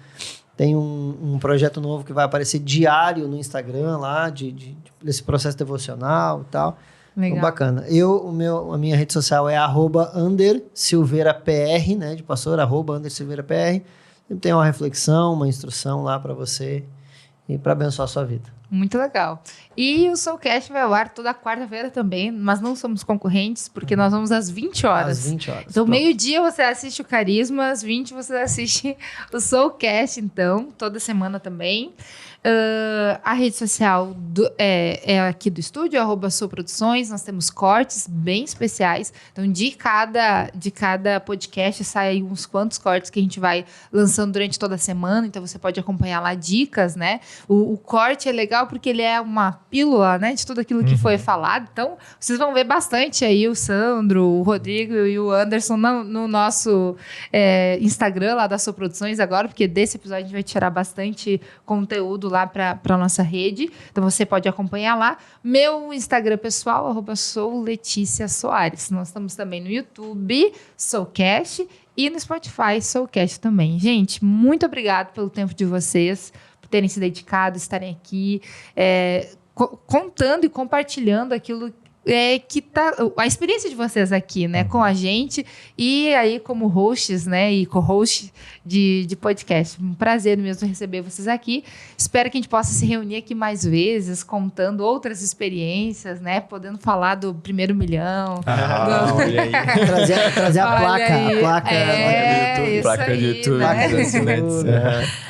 um projeto novo que vai aparecer diário no Instagram lá, desse processo devocional e tal. Legal. Então, bacana. A minha rede social é @silveirapr, né? De pastor, @silveirapr. Sempre tem uma reflexão, uma instrução lá para você e para abençoar a sua vida. Muito legal. E o Soulcast vai ao ar toda quarta-feira também, mas não somos concorrentes, porque nós vamos às 20 horas. Às 20 horas. Então, Pronto. meio-dia você assiste o Carisma, às 20 você assiste o Soulcast, então, toda semana também. A rede social é aqui do estúdio, @Soulproduções. Nós temos cortes bem especiais. Então, de cada podcast sai uns quantos cortes que a gente vai lançando durante toda a semana. Então, você pode acompanhar lá dicas, né? O corte é legal porque ele é uma pílula, né? De tudo aquilo que foi falado. Então, vocês vão ver bastante aí o Sandro, o Rodrigo e o Anderson no nosso Instagram lá da Soulproduções agora, porque desse episódio a gente vai tirar bastante conteúdo lá para a nossa rede. Então, você pode acompanhar lá. Meu Instagram pessoal, @SouLeticiaSoares. Nós estamos também no YouTube, Soulcast, e no Spotify, Soulcast também. Gente, muito obrigado pelo tempo de vocês, por terem se dedicado, estarem aqui, contando e compartilhando aquilo que tá a experiência de vocês aqui, né, com a gente e aí como hosts, né, e co-host de podcast. Um prazer mesmo receber vocês aqui. Espero que a gente possa se reunir aqui mais vezes, contando outras experiências, né, podendo falar do primeiro milhão. Olha aí. Trazer a Olha placa, aí. Placa do YouTube, né? dos assinantes.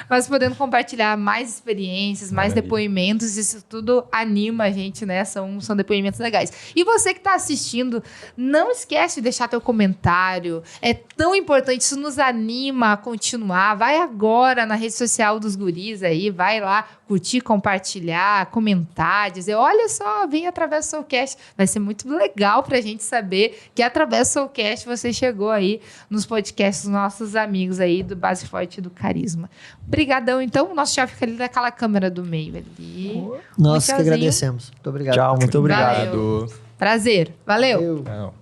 Mas podendo compartilhar mais experiências, mais depoimentos, isso tudo anima a gente, né? São depoimentos legais. E você que está assistindo, não esquece de deixar teu comentário. É tão importante, isso nos anima a continuar. Vai agora na rede social dos guris aí, vai lá curtir, compartilhar, comentar, dizer, olha só, vem através do Soulcast. Vai ser muito legal pra gente saber que através do Soulcast você chegou aí nos podcasts dos nossos amigos aí do Base Forte e do Carisma. Obrigadão, então. O nosso chefe fica ali naquela câmera do meio ali. Nós que Tchauzinho. agradecemos. Muito obrigado. Tchau, muito obrigado. Valeu. Prazer. Valeu. Valeu. Não.